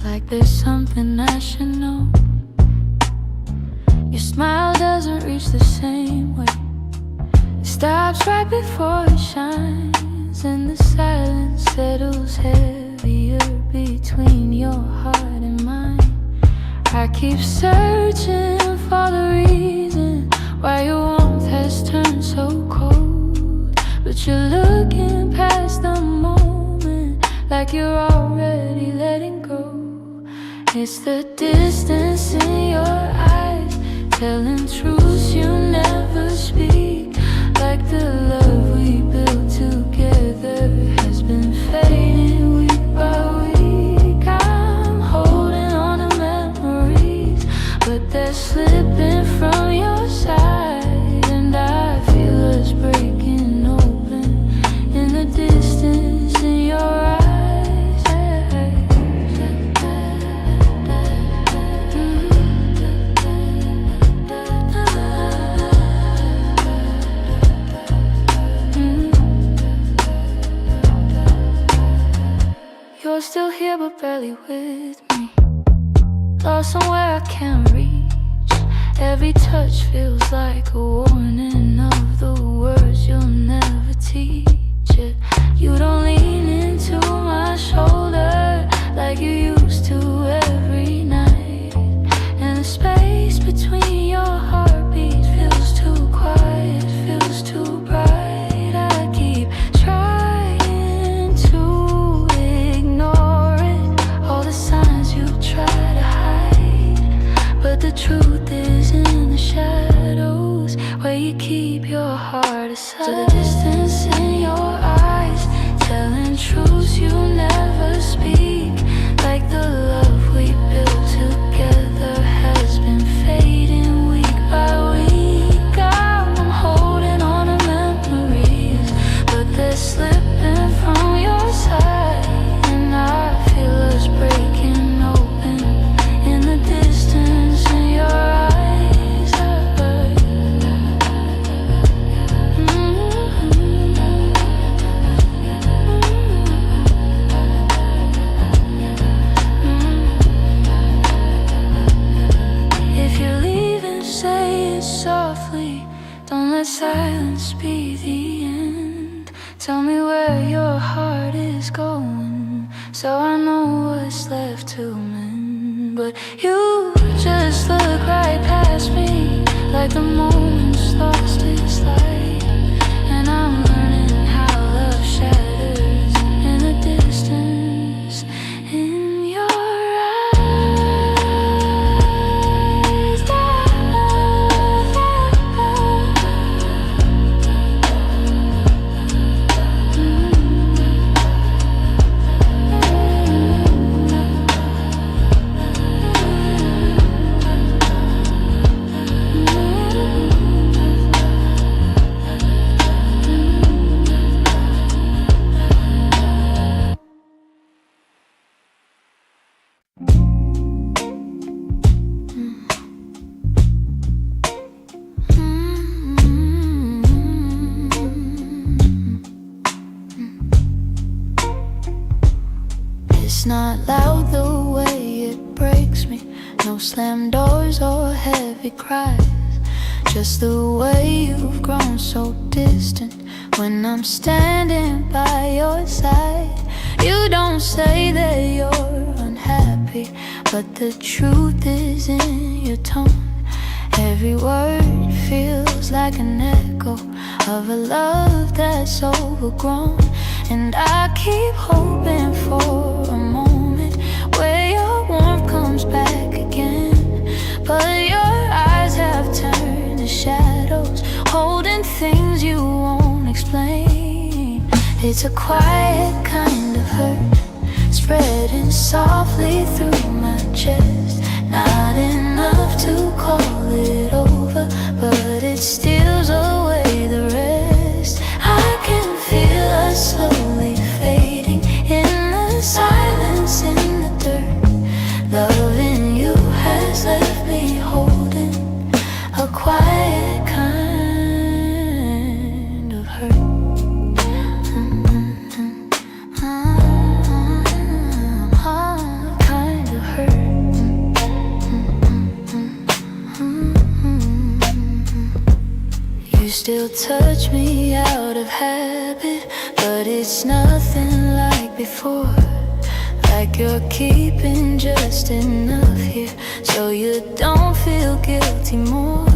[SPEAKER 1] like there's something I should know. Your smile doesn't reach the same way, it stops right before it shines, and the silence settles heavier between your heart and mine. I keep searching for the reason why your warmth has turned so cold, but you're looking past the moment like you're already letting go. It's the distance in your eyes, telling truths you never speak. Like the love we built together has been fading week by week. I'm holding on to memories, but they're slipping from your side, and I feel us breaking open in the distance in your eyes. You're still here but barely with me, lost somewhere I can't reach. Every touch feels like a warning of the words you'll never teach it. You don't lean into my shoulder like you used to every night, and the space between your heartbeats feels too quiet, feels too bright. I keep trying to ignore it, all the signs you try to hide, but the truth is in the shadows where you keep your heart aside. So the distance in your eyes, telling truths you never speak. Like the love we built together has been fading week by week. I'm holding on to memories, but they're slipping from your side, and I feel us breaking open in the distance in your eyes. If you're leaving, say it softly. Don't let silence be the end. Tell me where your heart is going, so I know what's left to mend. But you just look right past me, like the moment's lost its light, and I'm learning how love shatters in the distance in your eyes. It's not loud the way it breaks me, no slam doors or heavy cries, just the way you've grown so distant when I'm standing by your side. You don't say that you're unhappy, but the truth is in your tone. Every word feels like an echo of a love that's overgrown, and I keep hoping for a moment where your warmth comes back again. But your eyes have turned to shadows, holding things you won't explain. It's a quiet kind of hurt, spreading softly through my chest. Not enough to call it over, but it steals away the rest. I can feel us slowly fading in the silence, in the dirt. Loving you has left me holding a quiet kind of hurt. Kind of hurt. You still touch me out of habit, but it's nothing like before. Like you're keeping just enough here so you don't feel guilty more.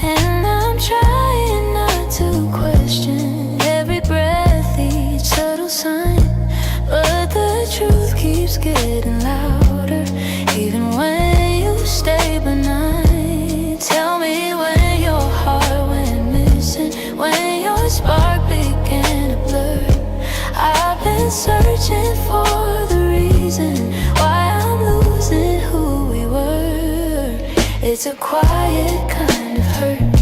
[SPEAKER 1] And I'm trying not to question every breath, each subtle sign, but the truth keeps getting louder. Even It's a quiet kind of hurt,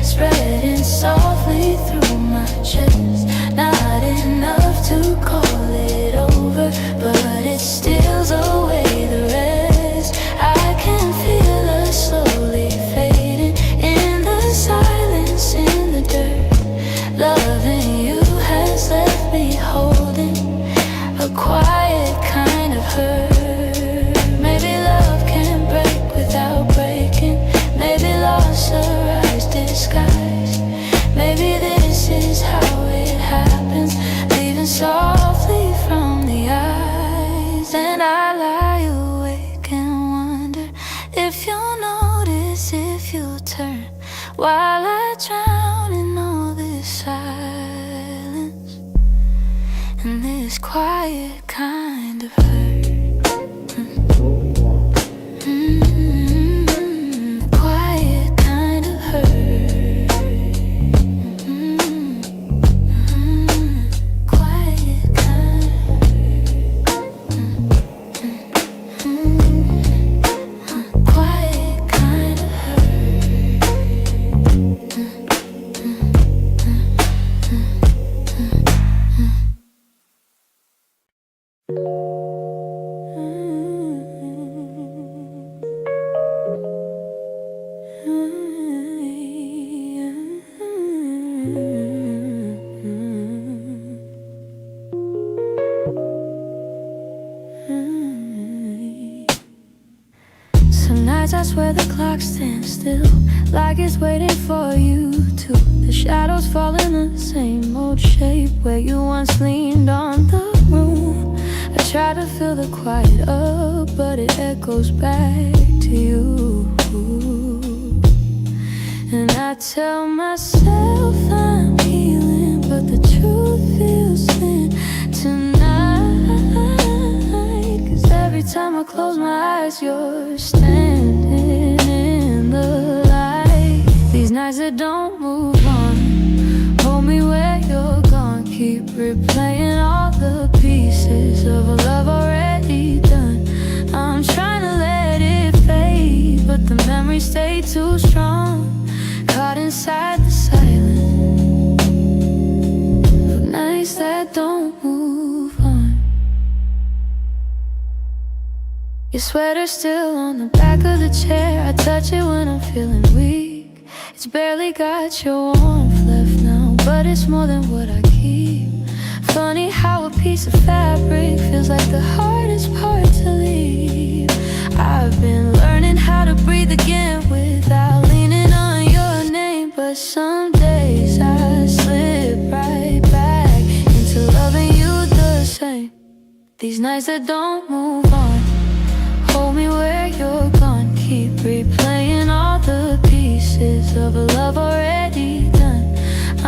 [SPEAKER 1] spreading softly through my chest. Not enough to call it over, but it steals away the rest. I can feel us slowly fading in the silence, in the dirt. Loving you has left me holding a quiet kind of hurt. Maybe love can break without breaking. Maybe loss arrives disguised. Maybe this is how it happens, leaving softly from the eyes. And I lie awake and wonder if you'll notice, if you'll turn, while I drown in all this silence and this quiet kind of hurt. Quiet kind of hurt. Quiet kind of quiet kind of Some nights I swear the clock stands still, like it's waiting for you to. The shadows fall in the same old shape where you once leaned on the room. I try to fill the quiet up, but it echoes back to you. And I tell myself I'm healing, but the truth feels thin tonight. 'Cause every time I close my eyes, you're standing in the light. These nights that don't move on, hold me where you're gone. Keep replaying all the pieces of a love already done. I'm trying to let it fade, but the memories stay too strong. Caught inside the silence of nights that don't move on. Your sweater's still on the back of the chair. I touch it when I'm feeling weak. It's barely got your warmth left now, but it's more than what I keep. Funny how a piece of fabric feels like the hardest part to leave. I've been learning how to breathe again without leaning on your name, but some days I slip right back into loving you the same. These nights that don't move on, hold me where you're gone. Keep replaying all the pieces of a love already done.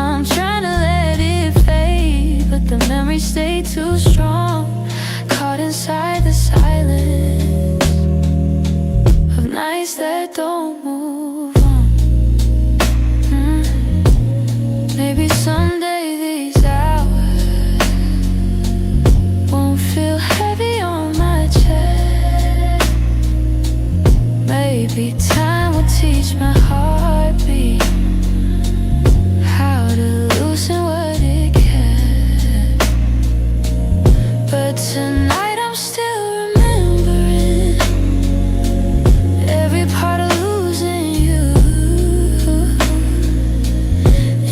[SPEAKER 1] I'm trying to let it fade, but the memories stay too strong. Caught inside the silence of nights that don't move on. Maybe someday these hours won't feel heavy on my chest. Maybe time will teach my heartbeat how to loosen what it can. But tonight I'm still remembering every part of losing you.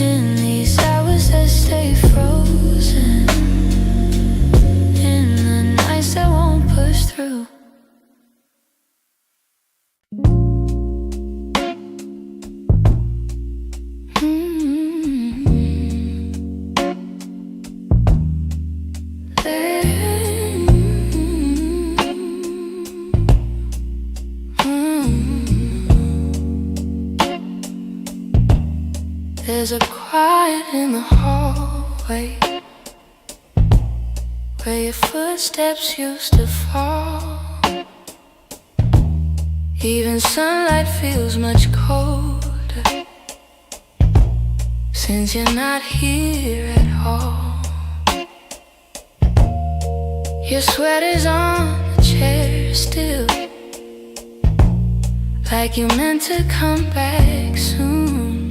[SPEAKER 1] In these hours that stay frozen, in the nights that won't push through. There's a quiet in the hallway where your footsteps used to fall. Even sunlight feels much colder since you're not here at all. Your sweater's on the chair still, like you meant to come back soon.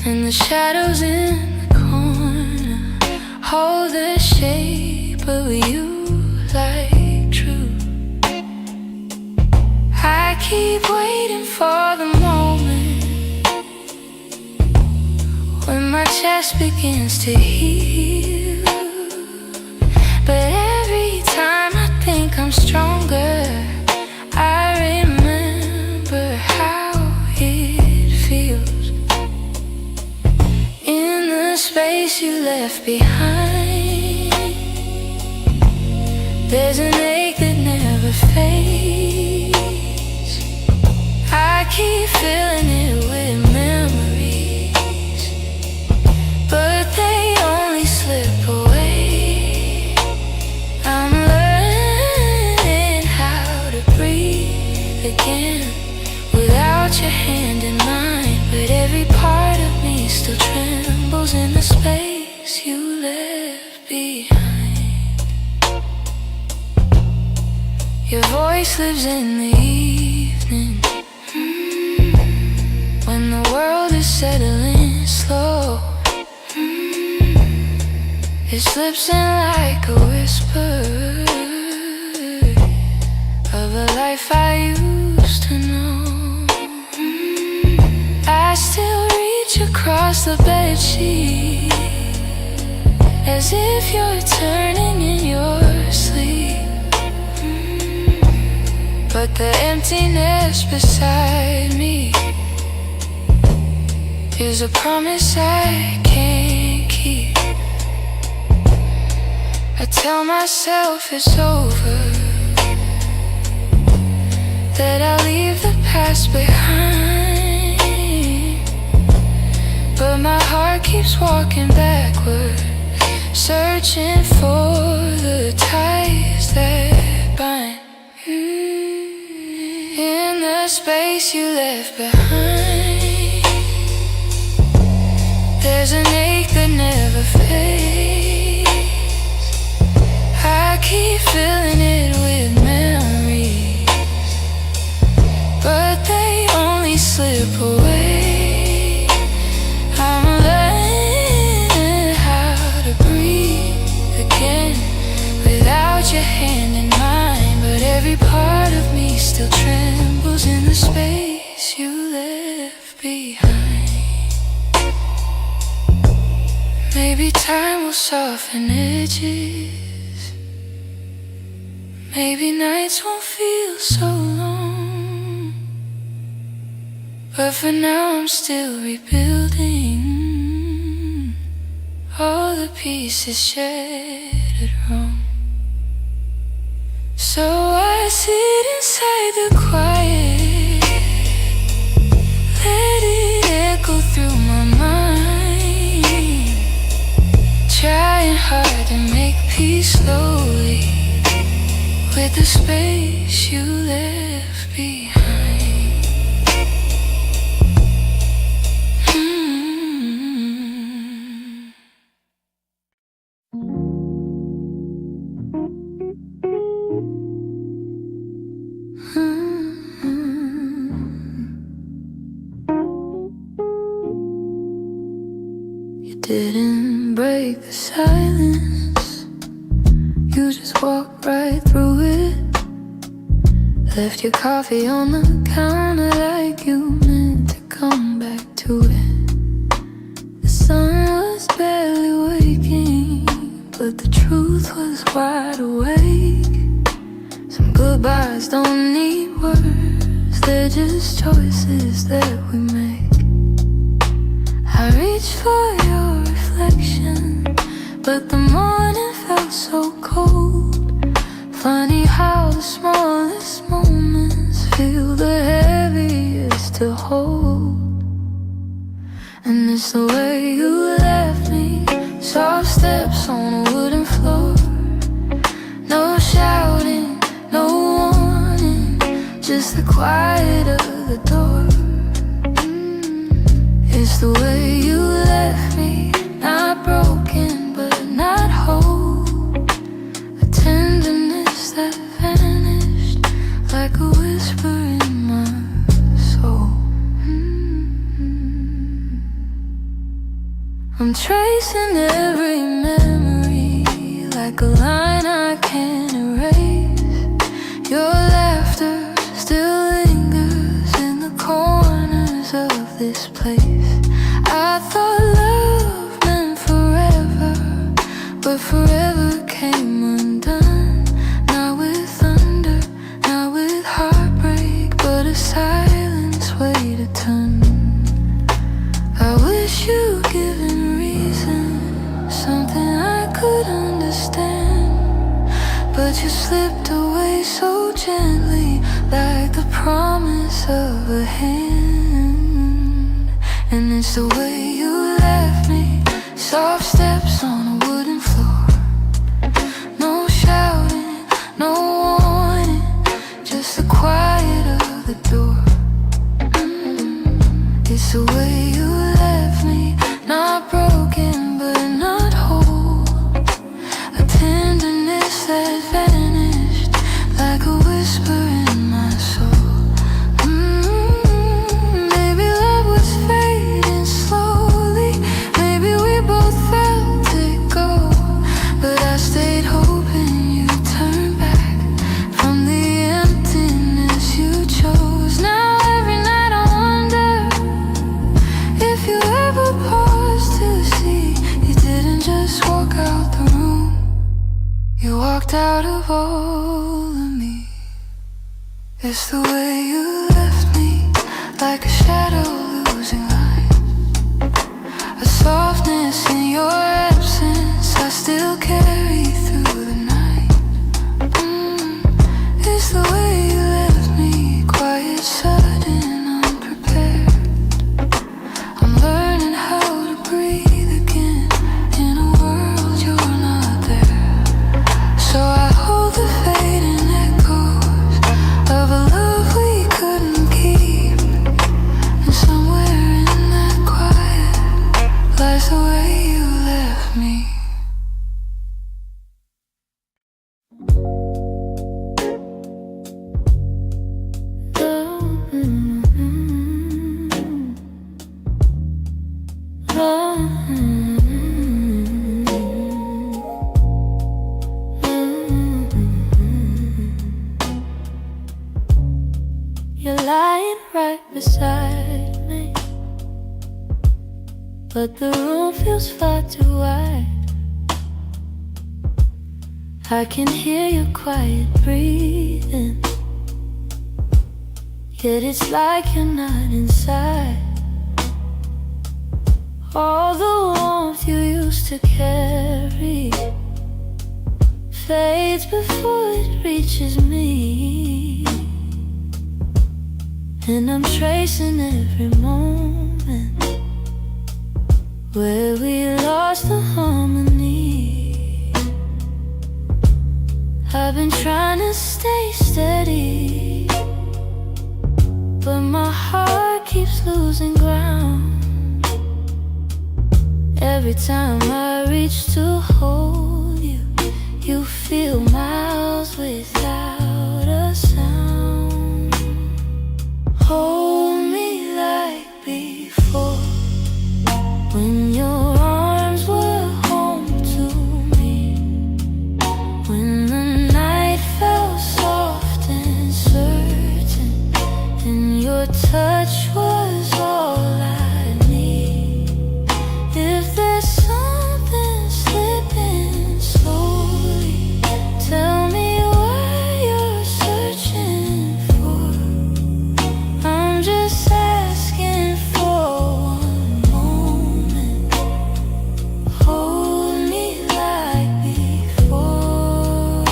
[SPEAKER 1] And the shadows in the corner hold the shape of you like true. I keep waiting for the moment when my chest begins to heal. But every time I think I'm stronger, I remember how it feels. In the space you left behind, there's an ache that never fades. I keep filling it with memories, but they only slip away. I'm learning how to breathe again without your hand in mine, but every part of me still trembles in the space you left behind. Your voice lives in the evening, when the world is settling slow. It slips in like a whisper of a life I used to know. I still reach across the bedsheet as if you're turning in your sleep. But the emptiness beside me is a promise I can't keep. I tell myself it's over, that I'll leave the past behind, but my heart keeps walking backward, searching for the ties that bind. In the space you left behind, there's an ache that never fades. I keep filling it with memories, but they only slip away. I'm learning how to breathe again without your hand in mine, but every part of me still trembles in the space you left behind. Maybe time will soften edges, maybe nights won't feel so long, but for now I'm still rebuilding all the pieces shattered wrong. So I sit inside the quiet, let it echo through my mind, trying hard to make peace slowly with the space you left behind. You didn't break the silence, you just walked right through it. Left your coffee on the counter like you meant to come back to it. The sun was barely waking, but the truth was wide awake. Some goodbyes don't need words, they're just choices that we make. I reached for your reflection, but the morning felt so cold. Funny how the smallest moments feel the heaviest to hold. And it's the way you left me, soft steps on a wooden floor. No shouting, no warning, just the quiet of the door. It's the way you left me, not broken but not whole. A tenderness that vanished like a whisper in my soul. I'm tracing every memory like a line I can't erase. Your laughter still lingers in the corners of this place. I thought love meant forever, but forever came undone. Not with thunder, not with heartbreak, but a silence weighed a ton. I wish you'd given reason, something I could understand, but you slipped away so gently, like the promise of a hand. And it's the way you left me, soft steps on a wooden floor. No shouting, no warning, just the quiet of the door. It's the way you left me, not broken but not whole. A tenderness that vanished like a whisper in my soul. Maybe love was fading slowly, maybe we both felt it go, but I stayed hoping you'd turn back from the emptiness you chose. Now every night I wonder if you ever paused to see you didn't just walk out the room, you walked out of all of me. It's the way you left me, like a shadow losing light, a softness in your absence I still carry through the night. It's the way you left me, quiet, sudden, unprepared. I'm learning how to breathe again in a world you're not there. So I hold the fading echoes of a love we couldn't keep, and somewhere in that quiet lies the way you left me. You're lying right beside me, but the room feels far too wide. I can hear your quiet breathing, yet it's like you're not inside. All the warmth you used to carry fades before it reaches me, and I'm tracing every moment where we lost the harmony. I've been trying to stay steady, but my heart keeps losing ground. Every time I reach to hold you, you feel miles without a sound. Hold me like before, when your arms were home to me, when the night felt soft and certain, and your touch was all I need. If there's something slipping slowly, tell me what you're searching for. I'm just asking for one moment. Hold me like before.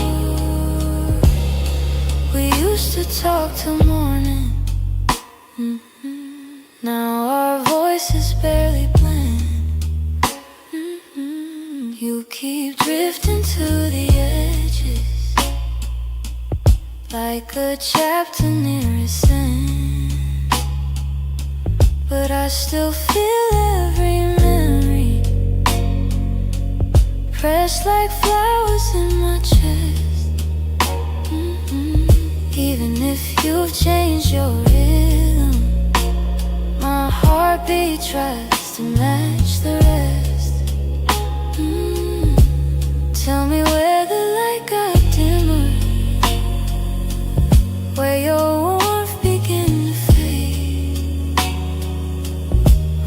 [SPEAKER 1] We used to talk till morning. Now our voices barely blend. You keep drifting to the edges, like a chapter near its end, but I still feel every memory pressed like flowers in my chest. Even if you've changed your rhythm, my heartbeat tries to match the rest. Tell me where the light got dimmer, where your warmth began to fade.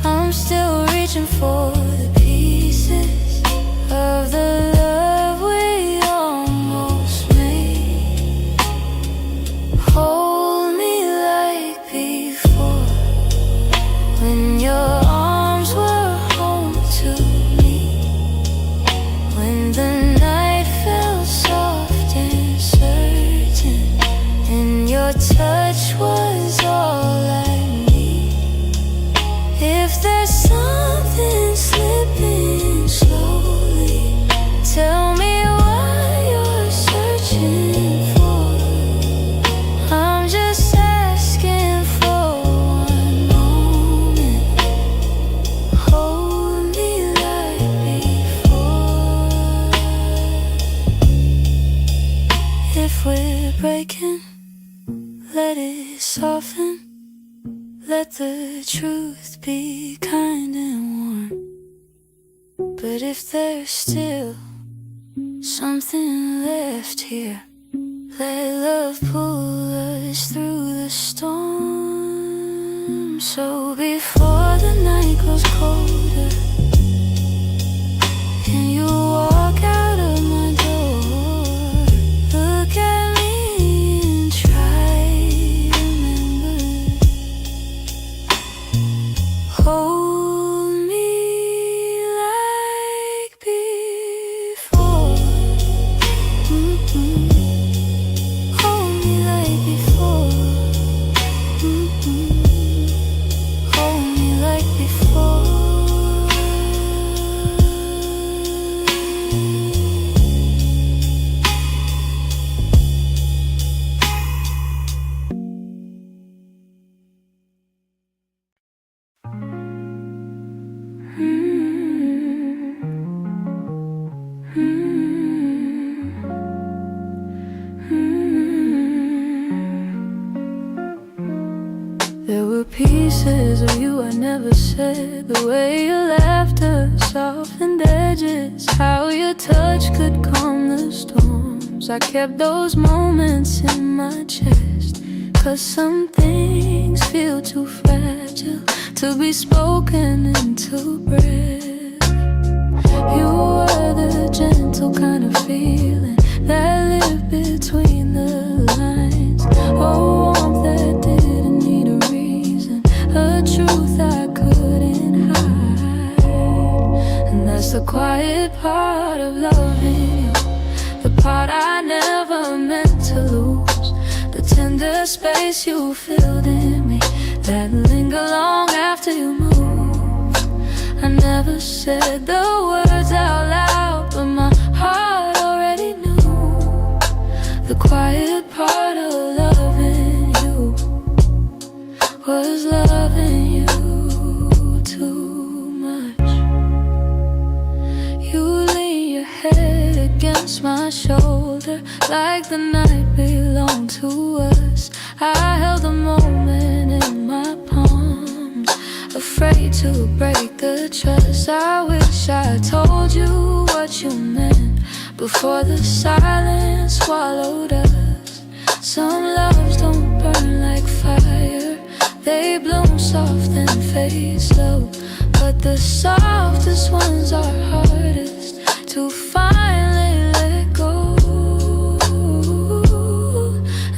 [SPEAKER 1] I'm still reaching for the pieces of the love we almost made. Hold me like before, when your arms were home to me, when the night felt soft and certain, and your touch was all I need. If there's something slipping slowly, tell me what you're searching for. I'm just asking for one moment. Hold me like before. If we're breaking, let it soften. Let the truth be kind and warm. But if there's still something left here, let love pull us through the storm. So before the night grows colder and you walk out of my door, look at me and try to remember. Hold me like before. Hold me like before. Hold me like before. There were pieces of you I never said, the way your laughter softened edges, how your touch could calm the storms. I kept those moments in my chest, 'cause some things feel too fragile to be spoken into breath. You were the gentle kind of feeling that lived between the lines, a warmth that didn't need a reason, a truth I couldn't hide. And that's the quiet part of loving you, the part I never meant to lose, the tender space you filled in me that linger long after you move. I never said the words out loud, but my heart already knew. The quiet part of loving you was loving you too much. You lean your head against my shoulder like the night belonged to us. I held the moment in my palms, afraid to break the trust. I wish I told you what you meant before the silence swallowed us. Some loves don't burn like fire, they bloom soft and fade slow, but the softest ones are hardest to finally let go.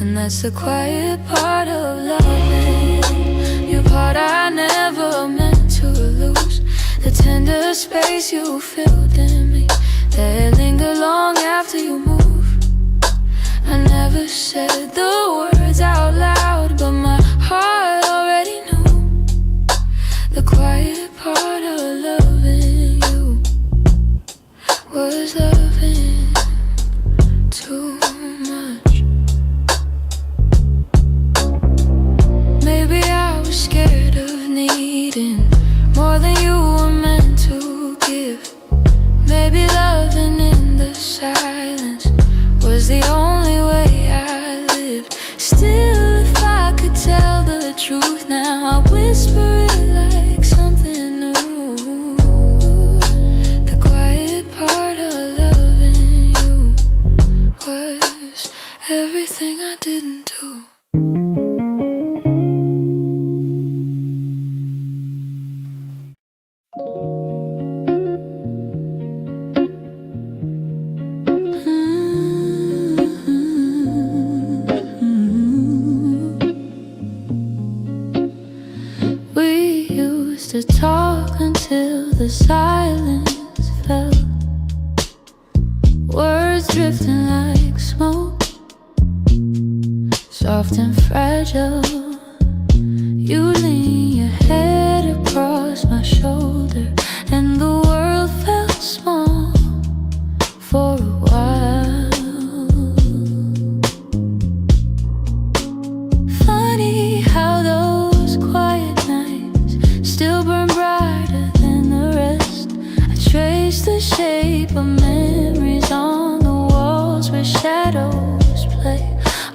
[SPEAKER 1] And that's the quiet part of loving, your part I never meant to lose, the tender space you filled in me that linger long after you move. I never said the words out loud, but my heart already knew. The quiet part of loving you was loving too much. Maybe I was scared of needing more than you were meant to give. Maybe loving in the silence was the only way I lived. truth now. I whisper it like something new. The quiet part of loving you was everything I didn't do. To talk until the silence fell, words drifting like smoke, soft and fragile. You lean your head across my shoulder, and the world felt small for a while. Funny how those quiet nights still burn brighter than the rest. I trace the shape of memories on the walls where shadows play.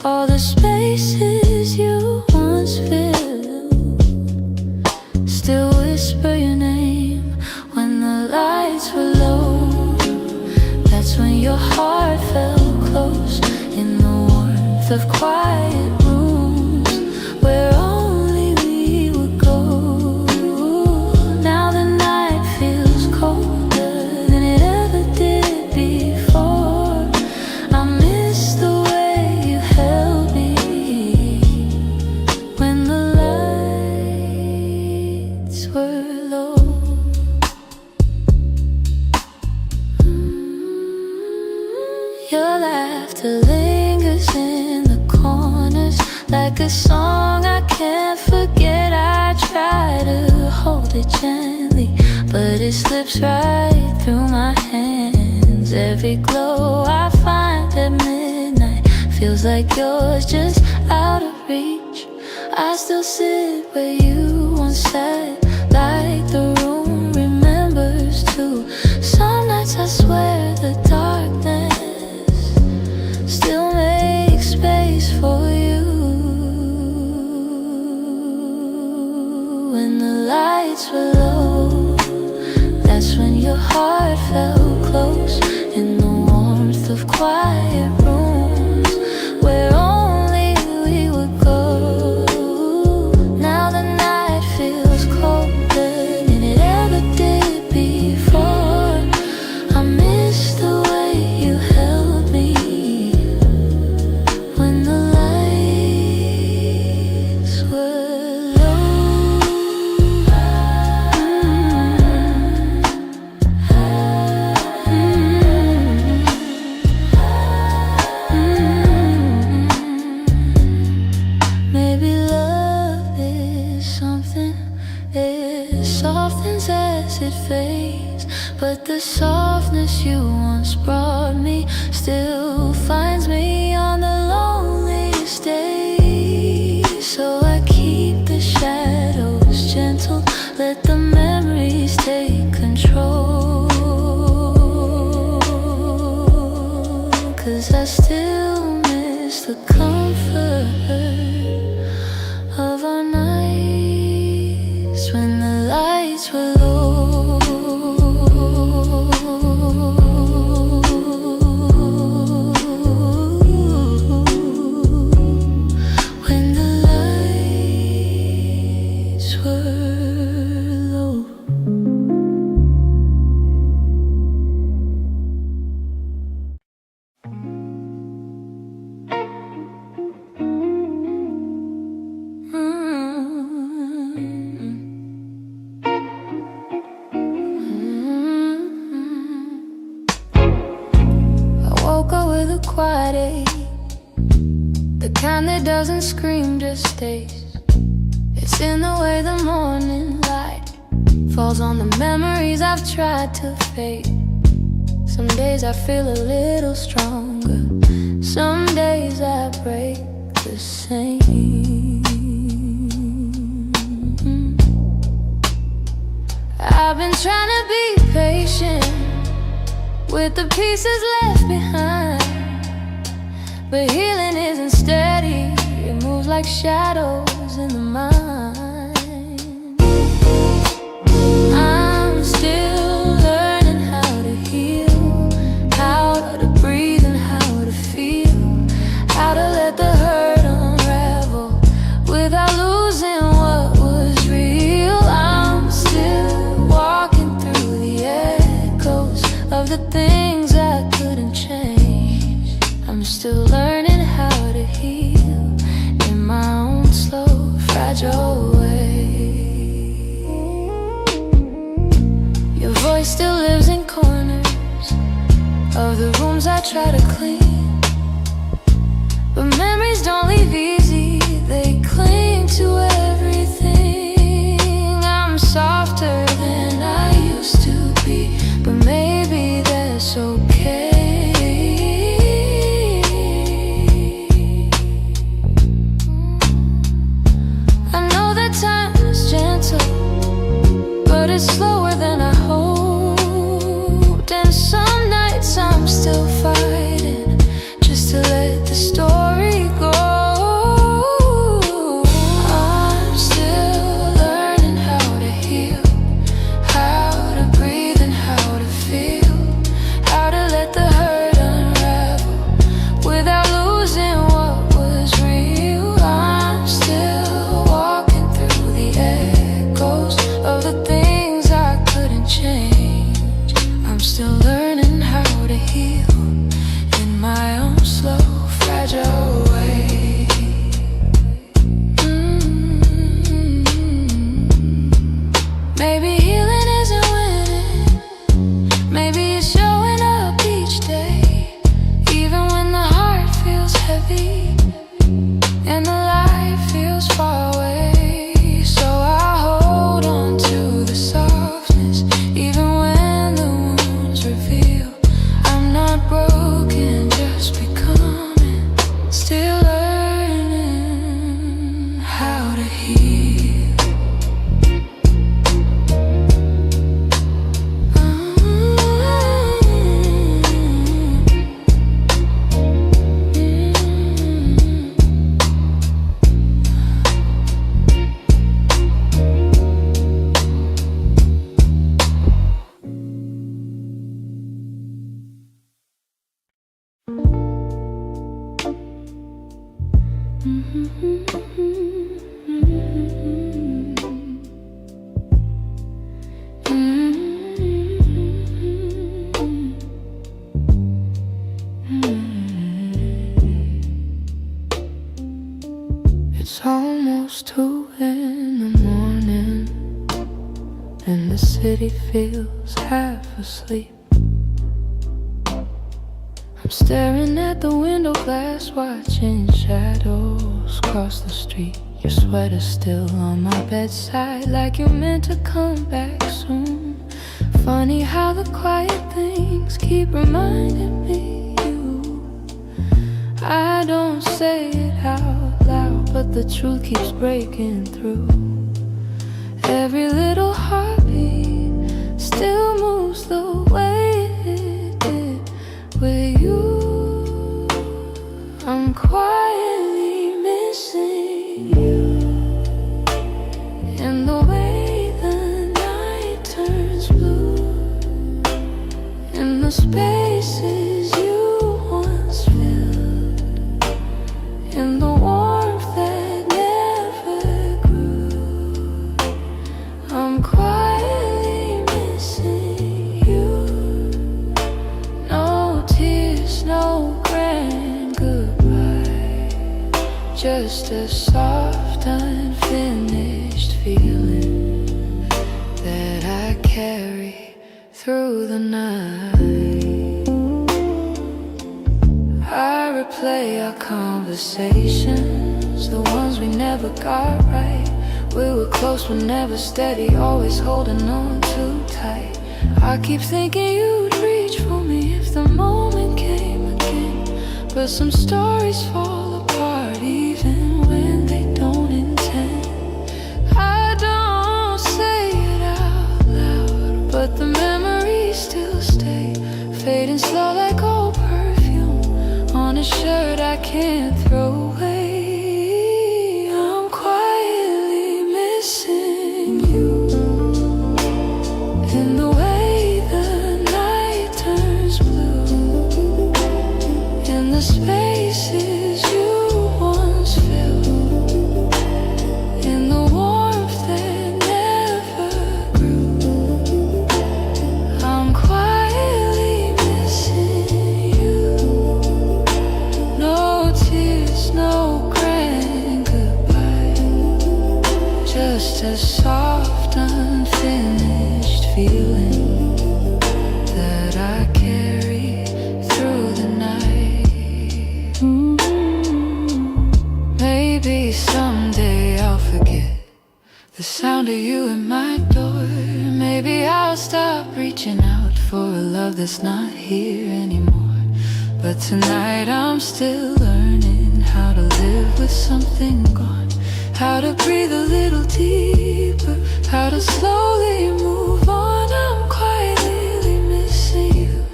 [SPEAKER 1] All the spaces you once filled still whisper your name when the lights were low. That's when your heart felt close in the warmth of quiet rooms where only we would go. Now the night feels colder than it ever did before. I miss the way you held me when the lights were low. Your laughter lingers in the corners like a song I can't forget. I try to hold it gently, but it slips right through my hands. Every glow I find at midnight feels like yours, just out of reach. I still sit where you once sat, like the room remembers too. Some nights I swear the darkness still makes space for you. When the lights were low, that's when your heart felt close in the warmth of quiet rooms where only we would go. Now the night feels colder than it ever did before. I miss the way you held me when the lights were low. Maybe love is something, it softens as it fades, but the softness you once brought me still finds me on the loneliest days. So I keep the shadows gentle, let the memories take control. 'Cause I still miss the comfort of our nights when the lights were low. When the lights were low. I woke up with a quiet ache, the kind that doesn't scream, just stays. It's in the way the morning light falls on the memories I've tried to fade. Some days I feel a little stronger, some days I break the same. I've been trying to be patient with the pieces left behind, but healing isn't steady, it moves like shadows in the mind. I'm still learning how to heal, how to breathe and how to feel, how to let the hurt unravel without losing what was real. I'm still walking through the echoes of the things I couldn't change. I'm still learning how to heal in my own slow, fragile way. Your voice still lives in corners of the rooms I try to clean, but memories don't leave easy, they cling to everything. I'm softer than I used to be, but maybe that's okay. I know that time is gentle, but it's slower than I hoped. And some nights I'm still fighting just to let the story go. I'm still learning how to heal, how to breathe and how to feel, how to let the hurt unravel without losing what was real. I'm still walking through the echoes of the things I couldn't change. I'm still learning how to heal in my own slow, fragile way. Maybe healing isn't winning, maybe it's showing up each day, even when the heart feels heavy and the light feels far away. So I hold on to the softness, even when the wounds reveal I'm not broken, just becoming, still learning how to heal. It's almost 2 in the morning and the city feels half asleep. I'm staring at the window glass, watching shadows cross the street. Your sweater's still on my bedside, like you're meant to come back soon. Funny how the quiet things keep reminding me you. I don't say it out loud, but the truth keeps breaking through. Every little heartbeat still moves the way it did with you. I'm quietly missing you, in the way the night turns blue, in the spaces you once filled, in the warmth that never grew. I'm quietly missing you. No tears, no grand goodbye, just a soft, unfinished feeling that I carry through the night. I replay our conversations, the ones we never got right. We were close but never steady, always holding on too tight. I keep thinking you'd reach for me if the moment came again, but some stories fall apart even when they don't intend. I don't say it out loud, but the memories still stay, fading slow like old perfume on a shirt I can't throw away. a soft, unfinished feeling that I carry through the night. Maybe someday I'll forget the sound of you at my door. Maybe I'll stop reaching out for a love that's not here anymore. But tonight I'm still learning how to live with something gone, how to breathe a little deeper, how to slowly move on. I'm quietly missing you,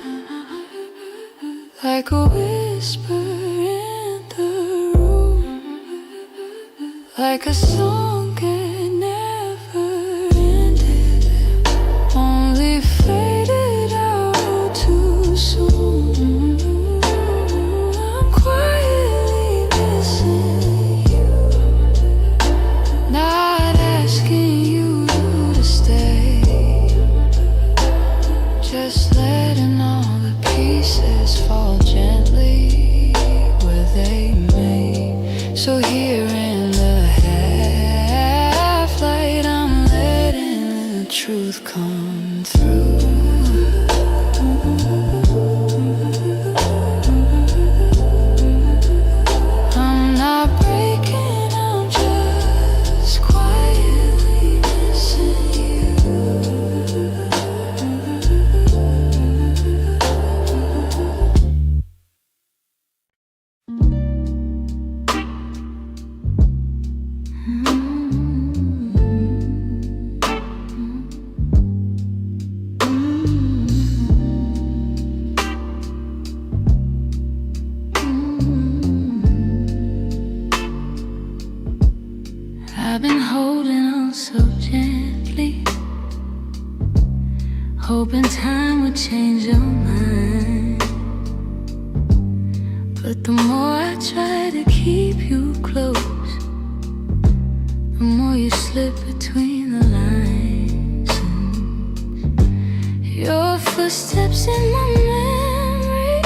[SPEAKER 1] like a whisper in the room, like a song that never ended, only faded out too soon. I'm quietly missing you, not asking you to stay, just letting all the pieces fall gently where they may. So here in the half light, I'm letting the truth come through. I'm not breaking, I'm just quietly missing you. I've been holding on so gently, hoping time would change your mind. But the more I try to keep you close, the more you slip between the lines. And your footsteps in my memory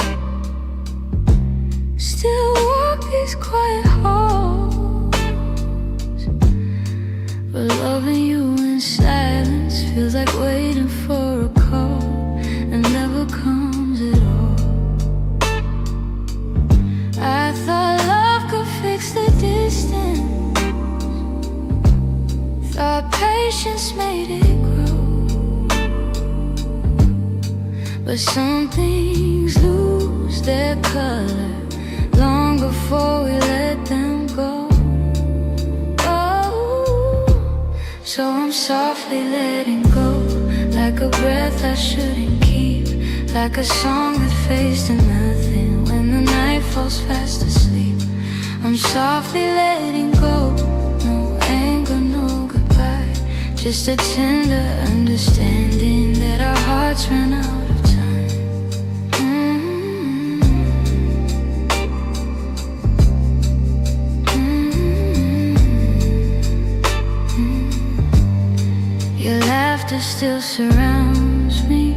[SPEAKER 1] still walk these quiet halls. But loving you in silence feels like waiting for a call and never comes at all. I thought love could fix the distance, thought patience made it grow. But some things lose their color long before we let them go. So I'm softly letting go, like a breath I shouldn't keep, like a song that fades to nothing when the night falls fast asleep. I'm softly letting go, no anger, no goodbye, just a tender understanding that our hearts ran out of time. Your laughter still surrounds me,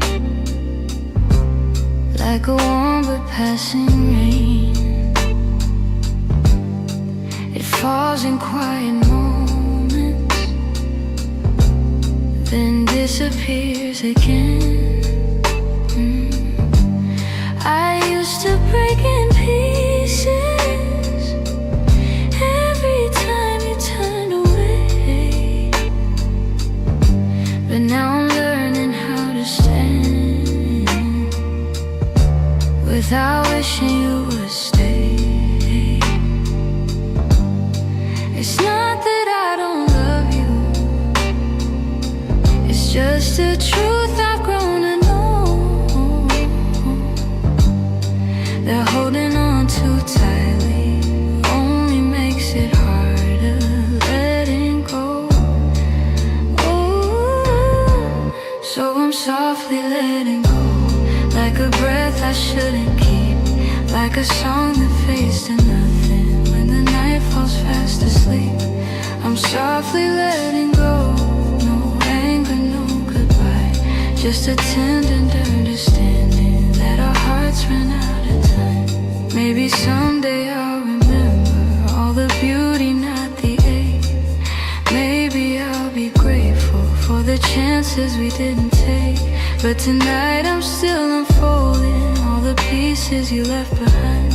[SPEAKER 1] like a warm but passing rain. It falls in quiet moments, then disappears again. I used to break in pieces every time you turned away, but now I'm learning how to stand without wishing you would stay. It's not that I don't love you, it's just the truth I've grown to know, that holding on too tightly only makes it harder letting go. Ooh, so I'm softly letting go, like a breath I shouldn't keep, like a song that fades to nothing when the night falls fast asleep. I'm softly letting go, no anger, no goodbye, just a tender understanding that our hearts ran out of time. Maybe someday I'll remember all the beauty, not the ache. Maybe I'll be chances we didn't take. But tonight I'm still unfolding all the pieces you left behind,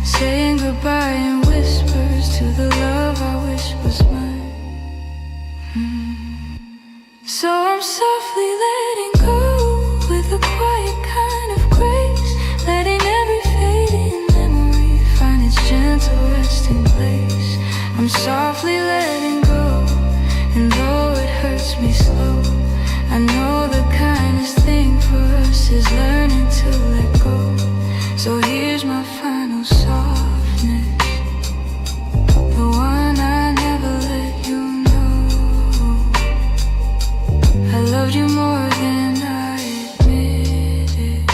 [SPEAKER 1] saying goodbye in whispers to the love I wish was mine. So I'm softly letting go with a quiet kind of grace, letting every fading memory find its gentle resting place. I'm softly letting go, and though it hurts me slow, I know the kindest thing for us is learning to let go. So here's my final softness, the one I never let you know. I loved you more than I admitted,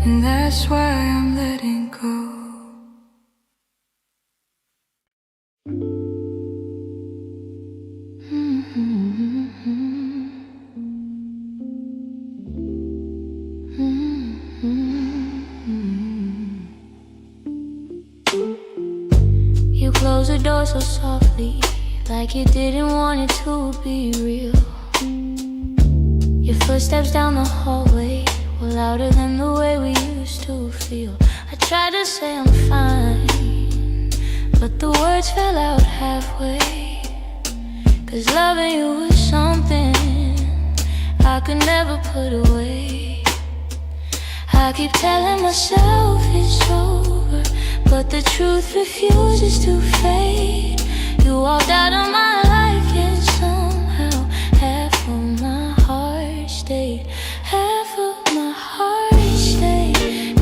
[SPEAKER 1] and that's why I'm letting go. You closed the door so softly, like you didn't want it to be real. Your footsteps down the hallway were louder than the way we used to feel. I tried to say I'm fine, but the words fell out halfway. 'Cause loving you was something I could never put away. I keep telling myself it's over, but the truth refuses to fade. You walked out of my life, yet somehow half of my heart stayed. Half of my heart stayed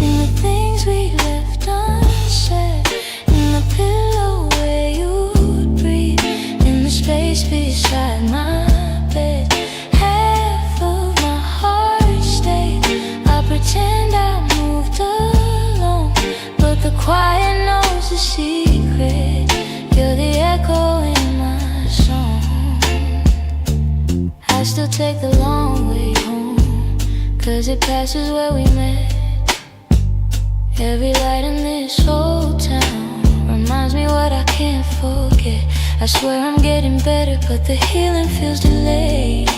[SPEAKER 1] in the things we left unsaid, in the pillow where you'd breathe, in the space beside my bed. Half of my heart stayed. I pretend I moved alone, but the quiet knows the secret. You're the echo in my song. I still take the long way home, 'cause it passes where we met. Every light in this old town reminds me what I can't forget. I swear I'm getting better, but the healing feels delayed.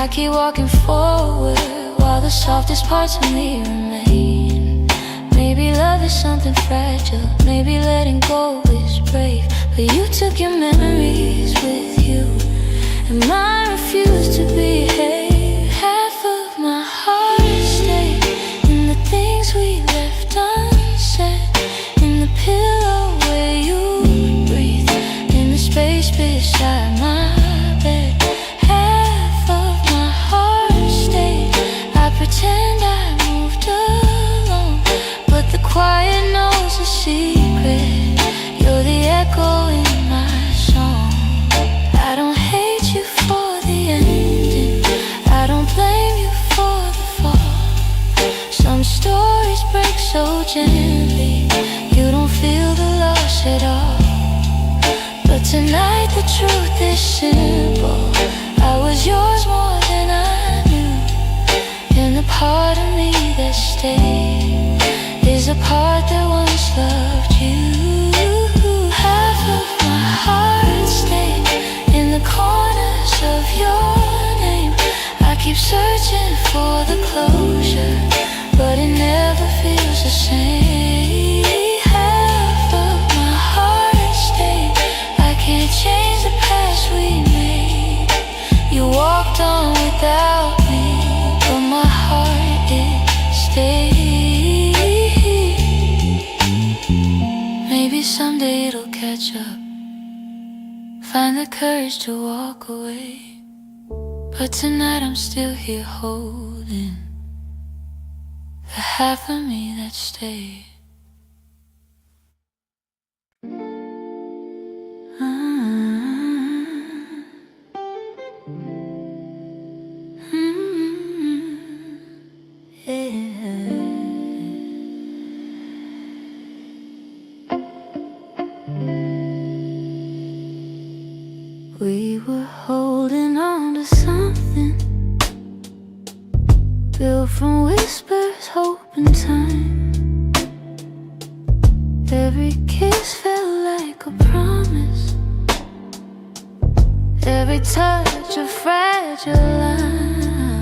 [SPEAKER 1] I keep walking forward while the softest parts of me remain. Maybe love is something fragile, maybe letting go is brave, but you took your memories with you, and mine refused to behave. Half of my heart stayed in the things we left unsaid, in the pillow where you breathe, in the space beside my bed. Half of my heart stayed. I pretend I moved alone, but the quiet knows the secret. You're the echo in my song. I don't hate you for the ending, I don't blame you for the fall. Some stories break so gently, you don't feel the loss at all. But tonight the truth is simple, I was yours more than I knew, and the part of me that stayed is a part that once loved you. Half of my heart stayed in the corners of your name. I keep searching for the closure, but it never feels the same. Half of my heart stayed. I can't change the past we made. You walked on without me, but my heart, it stayed. Maybe someday it'll catch up, find the courage to walk away, but tonight I'm still here holding the half of me that stayed. We were holding on to something built from whispers, hope and time. Every kiss felt like a promise, every every touch a fragile line.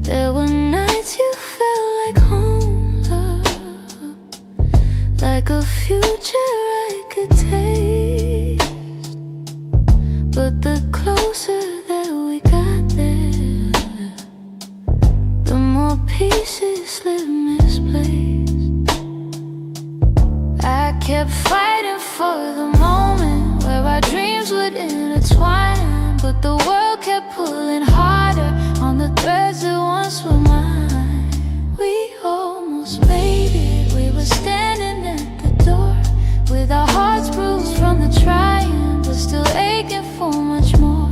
[SPEAKER 1] There were nights you felt like home, love, like a future I could taste. But the closer that we got there, the more pieces slip misplaced. I kept fighting for the moment where our dreams would intertwine, but the world kept pulling harder on the threads that once were mine. We almost made it. We were standing at the door with our hearts bruised from the trying, but still aching for much more.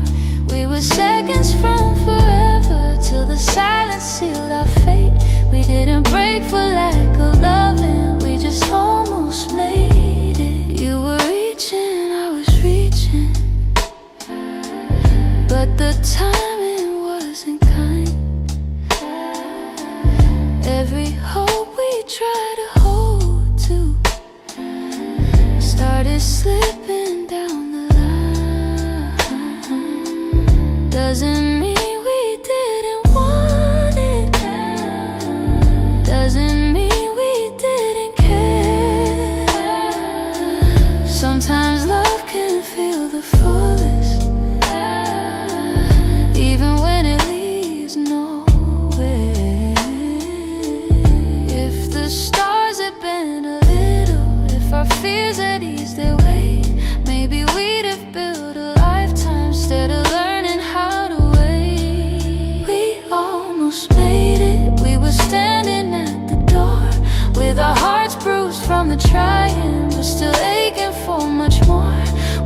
[SPEAKER 1] We were seconds from forever till the silence sealed our fate. We didn't break for lack of loving, we just almost made it. You were reaching, I was reaching, but the timing wasn't kind. Every hope we tried to hold to started slipping down the line. Doesn't mean we didn't want it, doesn't mean we didn't care. Sometimes love can feel the fullest, even when it leads nowhere. If the stars had been a little, if our fears had eased their weight, maybe we'd have built a lifetime instead of learning how to wait. We almost made it. We were standing at the door with our hearts bruised from the trying, but still aching for much more.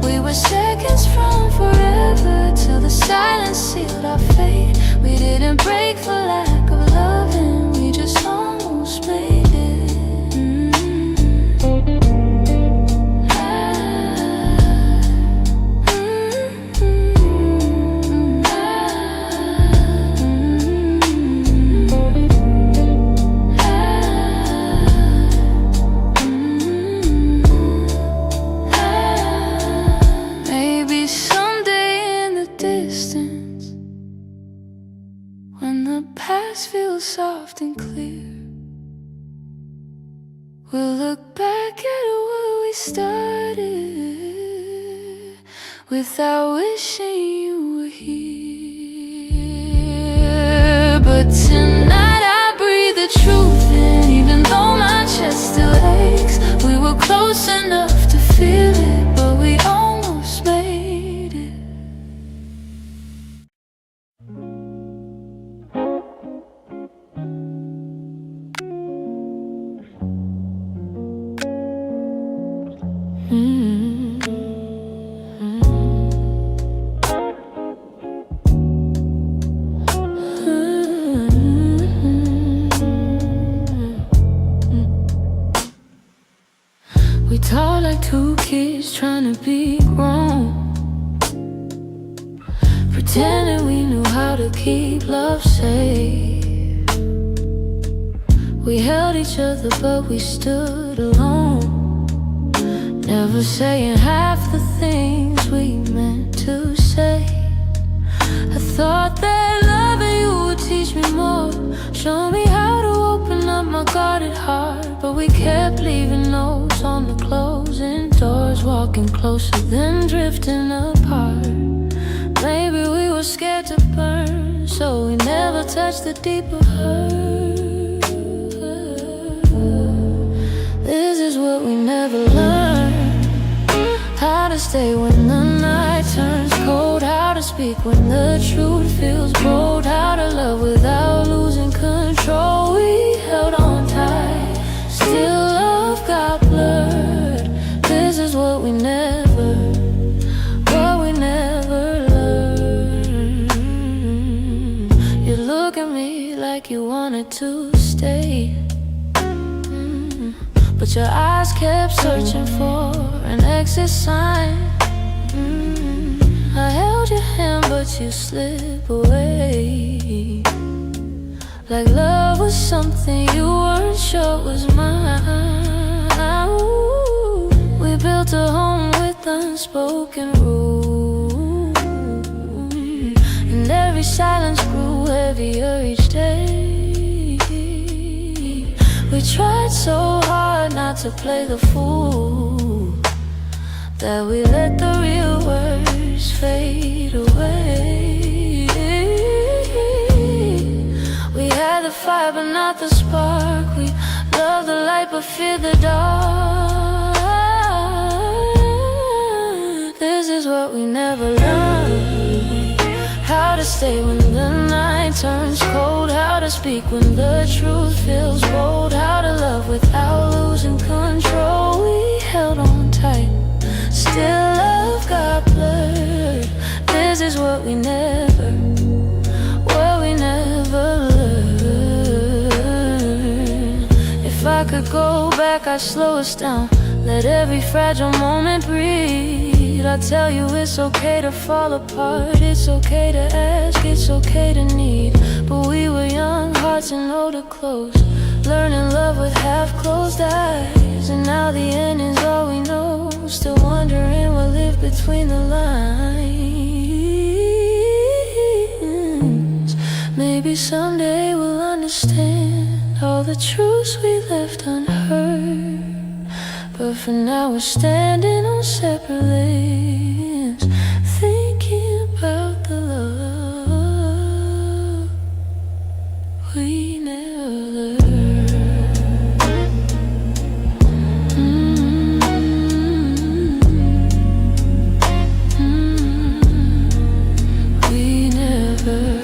[SPEAKER 1] We were seconds from forever till the silence sealed our fate. We didn't break for lack of loving, we just almost made it. Maybe someday in the distance, when the past feels soft and clear, we'll look back at where we started without wishing you were here. But tonight I breathe the truth in, even though my chest still aches. We were close enough to feel it, but we almost made it. We talk like two kids trying to be grown, pretending we knew how to keep love safe. We held each other but we stood alone, never saying half the things we meant to say. I thought that loving you would teach me more, show me how to open up my guarded heart, but we kept leaving notes on the closing doors, walking closer then drifting apart. Maybe we were scared to burn, so we never touched the deeper hurt. This is what we never learned, how to stay when the night turns cold, how to speak when the truth feels bold, how to love without losing control. We held on tight, still love got blurred. This is what we never learned. You look at me like you wanted to stay, but your eyes kept searching for an exit sign. I held your hand but you slip away, like love was something you weren't sure was mine. Ooh, we built a home with unspoken rules, silence grew heavier each day. We tried so hard not to play the fool, that we let the real words fade away. We had the fire but not the spark. We loved the light but feared the dark. This is what we never learned: how to stay when the night turns cold, how to speak when the truth feels bold, how to love without losing control. We held on tight, still love got blurred. This is what we never learned. If I could go back, I'd slow us down, let every fragile moment breathe. I tell you it's okay to fall apart, it's okay to ask, it's okay to need. But we were young, hearts and older close, learning love with half-closed eyes. And now the ending's all we know, still wondering what lived between the lines. Maybe someday we'll understand all the truths we left unheard. But for now we're standing on separate lanes, thinking about the love we never learned. We never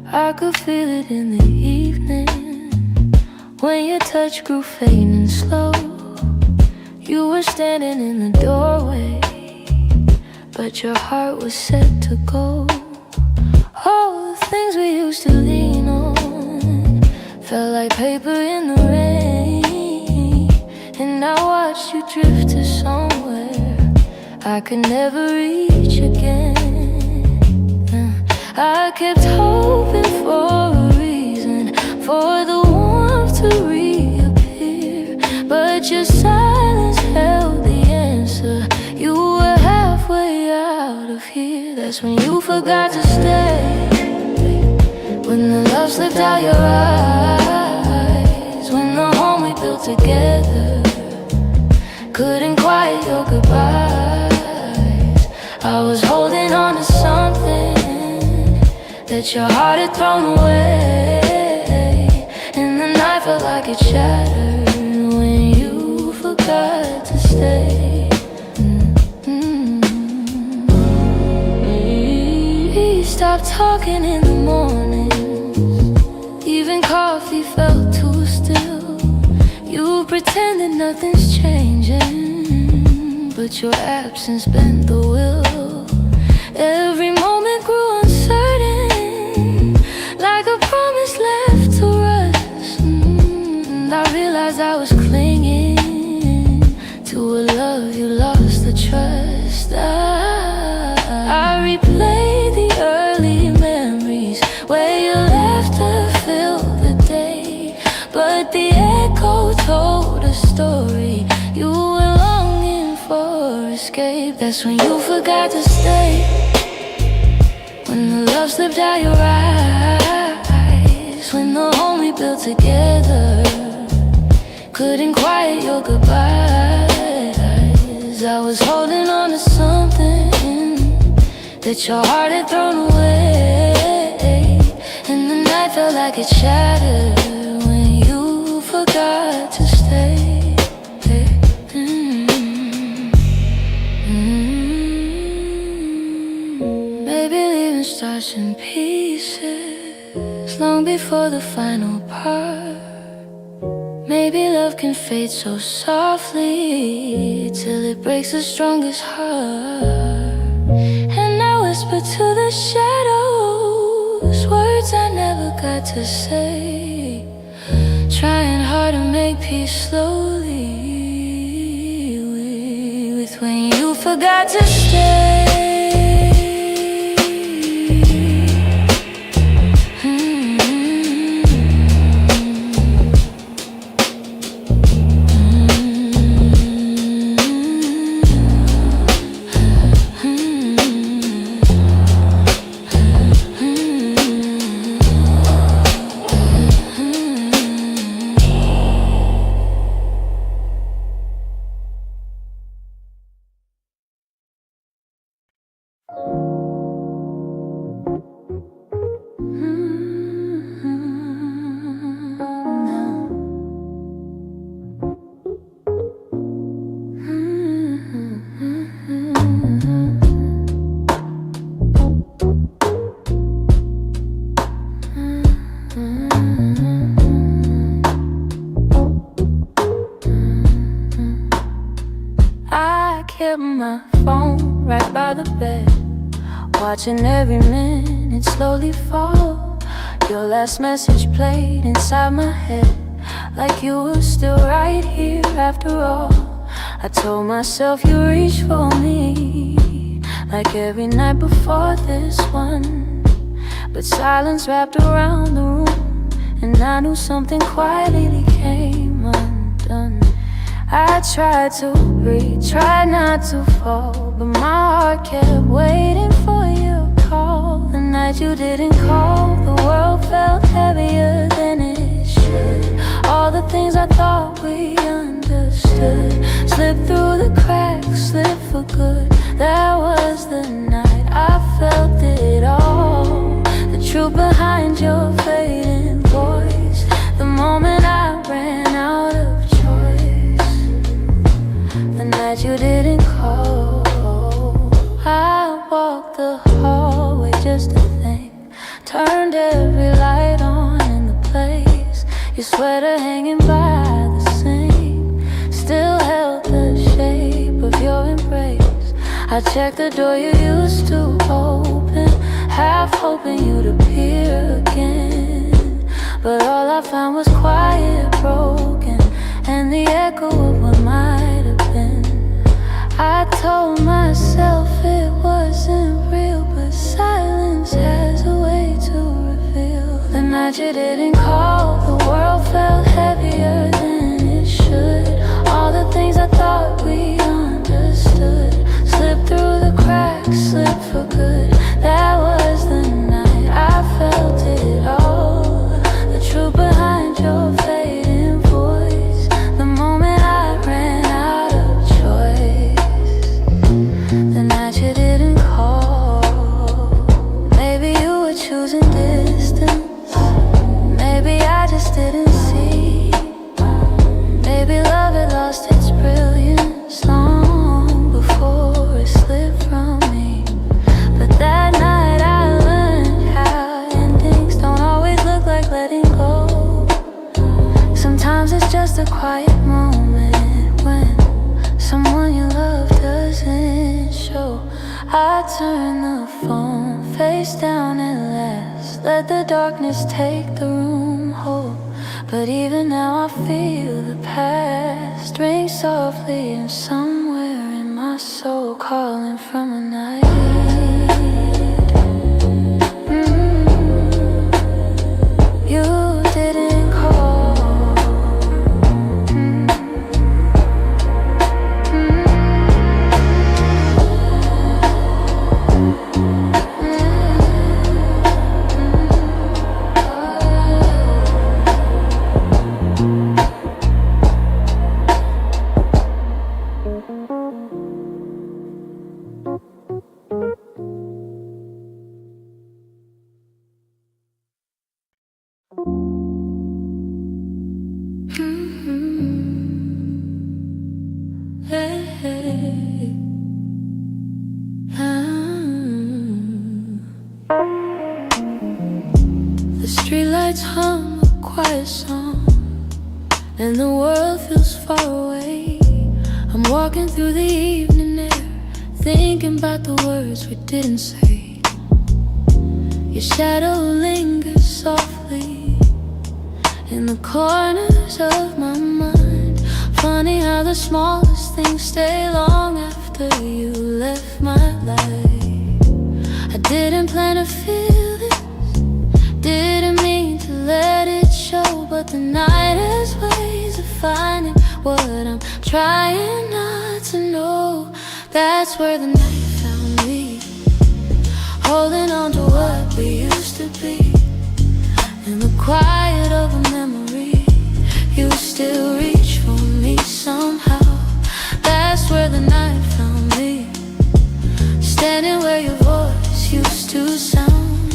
[SPEAKER 1] I could feel it in the evening, when your touch grew faint and slow. You were standing in the doorway, but your heart was set to go. All the things we used to lean on felt like paper in the rain. And I watched you drift to somewhere I could never reach again. I kept hoping for a reason for the warmth to reappear, but your silence held the answer. You were halfway out of here. That's when you forgot to stay, when the love slipped out your eyes, when the home we built together couldn't quiet your goodbyes. I was holding on to something that your heart had thrown away, and the night felt like it shattered when you forgot to stay. We stopped talking in the mornings, even coffee felt too still. You pretended nothing's changing, but your absence bent the will. Every moment grew uncertain, like a promise left to rust. And I realized I was clinging to a love you lost the trust. I replayed the early memories where your laughter filled the day, but the echo told a story. You were longing for escape. That's when you forgot to stay, when the love slipped out your eyes, when the home we built together couldn't quiet your goodbyes. I was holding on to something that your heart had thrown away, and the night felt like it shattered when you forgot to stay. Maybe leaving starts in pieces long before the final part. Maybe love can fade so softly till it breaks the strongest heart. And I whisper to the shadows words I never got to say. Trying hard to make peace slowly with when you forgot to stay. Kept my phone right by the bed, watching every minute slowly fall. Your last message played inside my head, like you were still right here after all. I told myself you reached for me, like every night before this one. But silence wrapped around the room, and I knew something quietly came undone. I tried to breathe, tried not to fall, but my heart kept waiting for your call. The night you didn't call, the world felt heavier than it should. All the things I thought we understood slipped through the cracks, slipped for good. That was the night I felt it all, the truth behind your fading voice. The moment I ran out of the night you didn't call, I walked the hallway just to think, turned every light on in the place. Your sweater hanging by the sink still held the shape of your embrace. I checked the door you used to open, half hoping you'd appear again. But all I found was quiet, broken, and the echo of what might have been. I told myself it wasn't real, but silence has a way to reveal. The night you didn't call, the world felt heavier than it should. All the things I thought we understood slipped through the cracks, slipped for good. That was the night I felt it all, the truth behind your fading voice. The moment I ran out of choice, the night you didn't call. Maybe you were choosing distance, maybe I just didn't see. Maybe love had lost its brilliance long before it slipped from me. But that night I learned how endings don't always look like letting go. Sometimes it's just a quiet moment when someone you love doesn't show. I turn the phone face down at last, let the darkness take the room whole. But even now I feel the past ring softly, and somewhere in my soul calling from a night. You didn't call. The streetlights hum a quiet song, and the world feels far away. I'm walking through the evening air, thinking about the words we didn't say. Your shadow lingers softly in the corners of my mind. Funny how the smallest things stay long after you left my life. I didn't plan to feel this, didn't mean to let it show, but the night has ways of finding what I'm trying not to know. That's where the night found me, holding on to what we used to be. In the quiet of a memory, you still reach for me somehow. That's where the night found me, standing where your voice used to sound.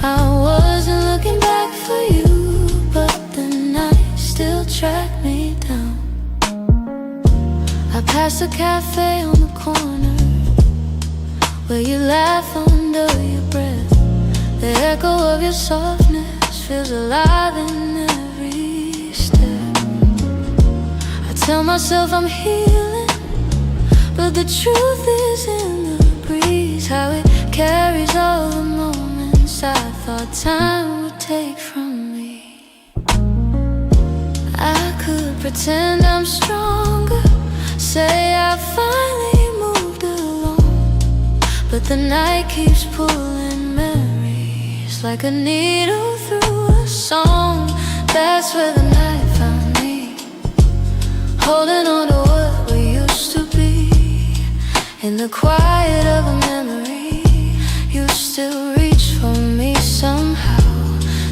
[SPEAKER 1] I wasn't looking back for you, but the night still tracked me down. I passed a cafe on the corner where you laugh under your breath. The echo of your softness feels alive in every step. I tell myself I'm healing, but the truth is in the breeze, how it carries all the moments I thought time would take from me. I could pretend I'm stronger, say I finally moved along, but the night keeps pulling memories like a needle through a song. That's where the night found me, holding on to what we used to be. In the quiet of a memory, you still reach for me somehow.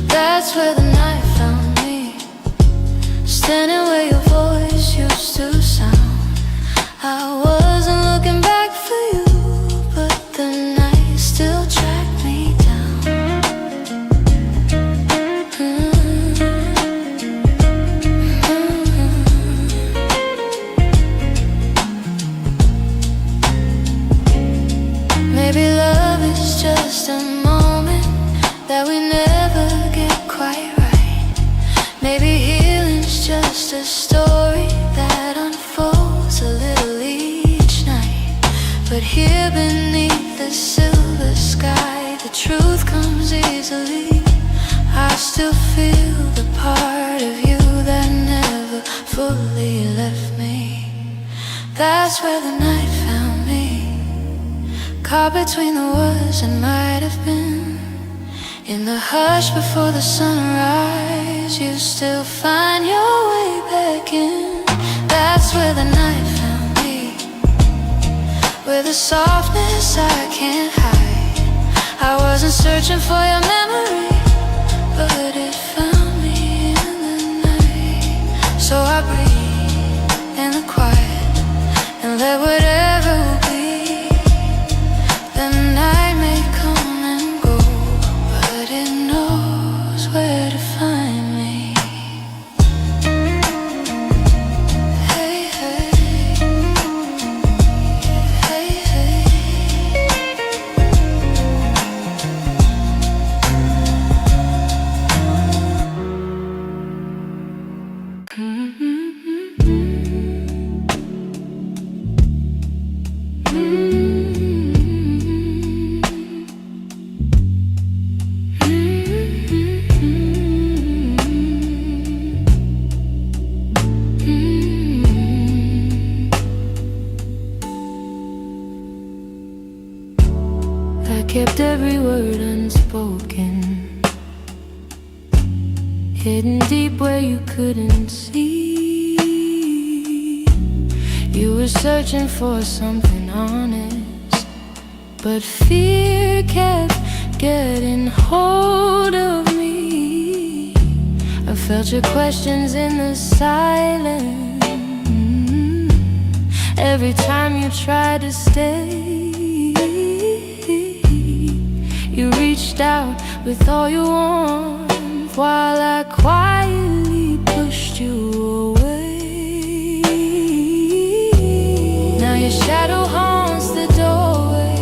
[SPEAKER 1] That's where the night found me, standing where your voice used to sound. I wasn't looking back for you, but the night still tracked me down. Maybe love is just a moment that we never get quite right. Maybe healing's just a story that unfolds a little each night. But here beneath the silver sky, the truth comes easily. I still feel the part of you that never fully left me. That's where the night found me, caught between the was and might have been. In the hush before the sunrise, you still find your way back in. That's where the night found me, with a softness I can't hide. I wasn't searching for your memory, but it found me in the night. So I breathe in the quiet and let whatever will be. The night may come and go, but it knows where to find me. Hey, hey, hey, hey. I kept every word unspoken, hidden deep where you couldn't see. You were searching for something honest, but fear kept getting hold of me. I felt your questions in the silence every time you tried to stay. You reached out with all your warmth while I quietly pushed you away. Now your shadow haunts the doorway,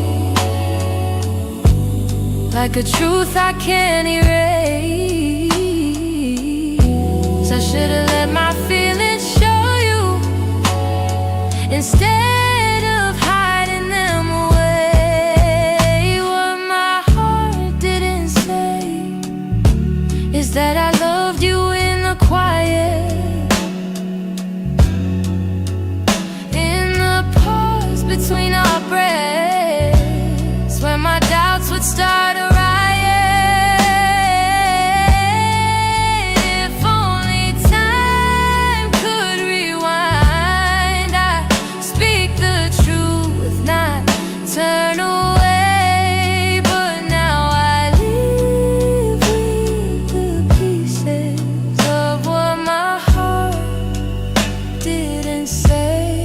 [SPEAKER 1] like a truth I can't erase. I should've let my feelings show you instead of hiding them away. What my heart didn't say is that I loved you in the turn away, but now I live with the pieces of what my heart didn't say.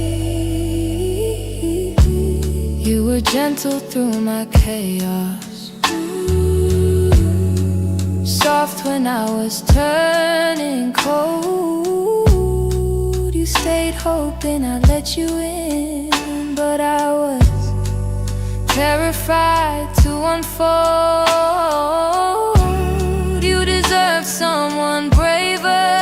[SPEAKER 1] You were gentle through my chaos, soft when I was turning cold. You stayed hoping I'd let you in, but I was terrified to unfold. You deserve someone braver,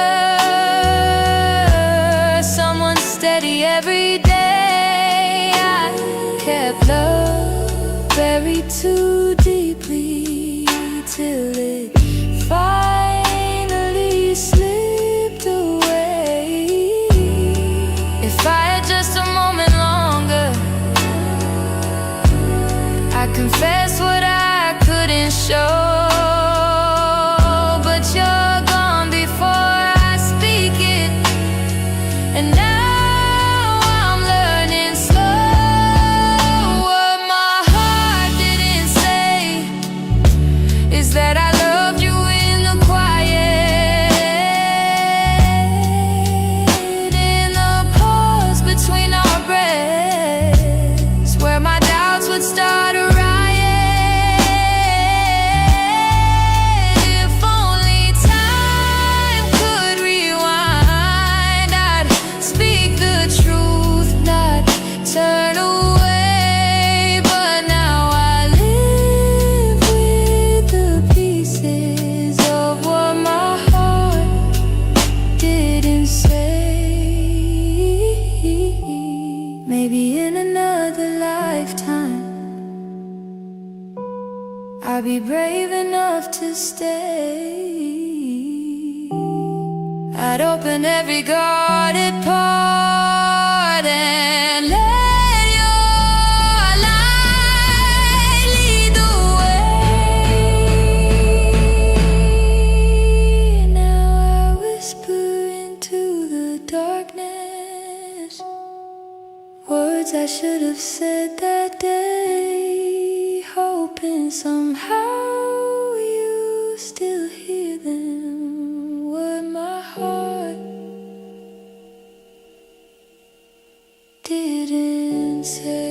[SPEAKER 1] someone steady every day. I kept love buried too deeply till it finally slipped away. If I had just a moment longer, I confess what I couldn't show. But you're gone before I speak it, and now I'm learning slow. What my heart didn't say is that I loved you in the quiet, in the pause between our breaths, where my doubts would start a riot. If only time could rewind, I'd speak the truth, not turn away. But now I live with the pieces of what my heart didn't say. Maybe in another lifetime I'll be brave enough to stay. I'd open every guarded part and let your light lead the way. Now I whisper into the darkness words I should have said that day, hoping somehow you still hear them. What my heart didn't say.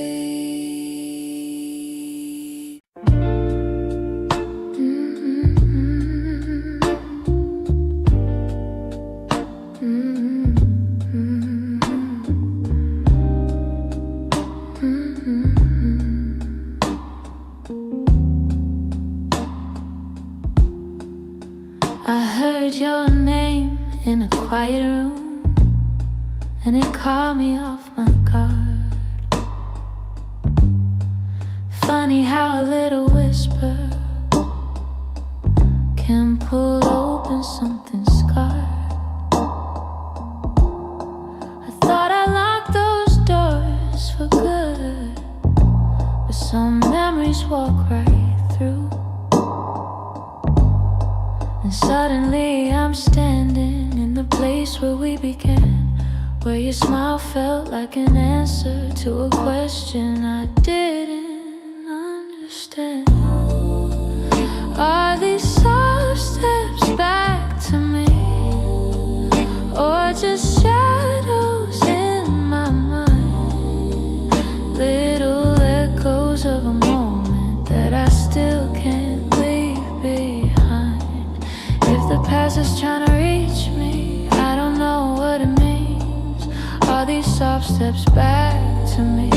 [SPEAKER 1] I heard your name in a quiet room, and it caught me off my guard. Funny how a little whisper can pull open something scarred. I thought I locked those doors for good, but some memories walk right through. And suddenly I'm standing in the place where we began, where your smile felt like an answer to a question I didn't understand. Are these soft steps back to me, or just shadows in my mind? Little echoes of a moment that I still can't leave behind. If the past is trying to reach me, I don't know what it means. Are these soft steps back to me,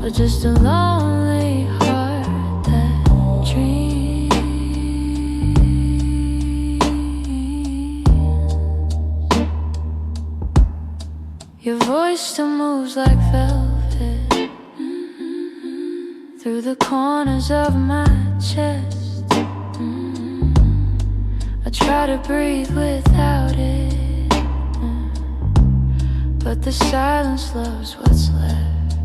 [SPEAKER 1] or just a lonely heart that dreams? Your voice still moves like velvet through the corners of my chest. I try to breathe without it, but the silence loves what's left.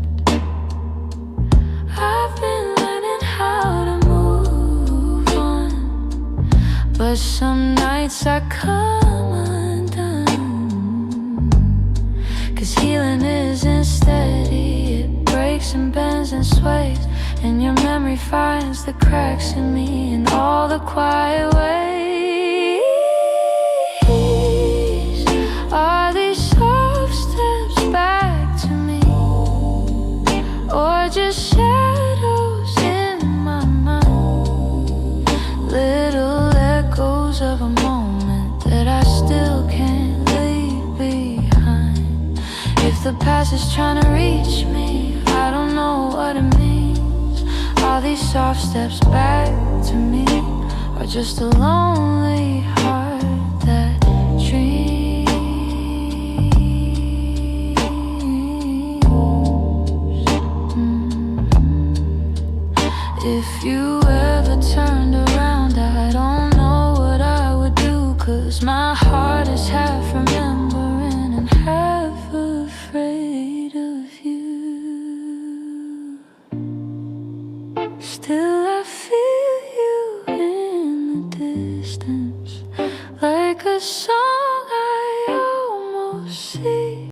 [SPEAKER 1] I've been learning how to move on, but some nights I come undone. 'Cause healing isn't steady, it breaks and bends and sways. and your memory finds the cracks in me in all the quiet ways. Are these soft steps back to me, or just shadows in my mind? Little echoes of a moment that I still can't leave behind. If the past is trying to reach me, I don't know what it means. Are these soft steps back to me, or just a lonely heart that dreams? If you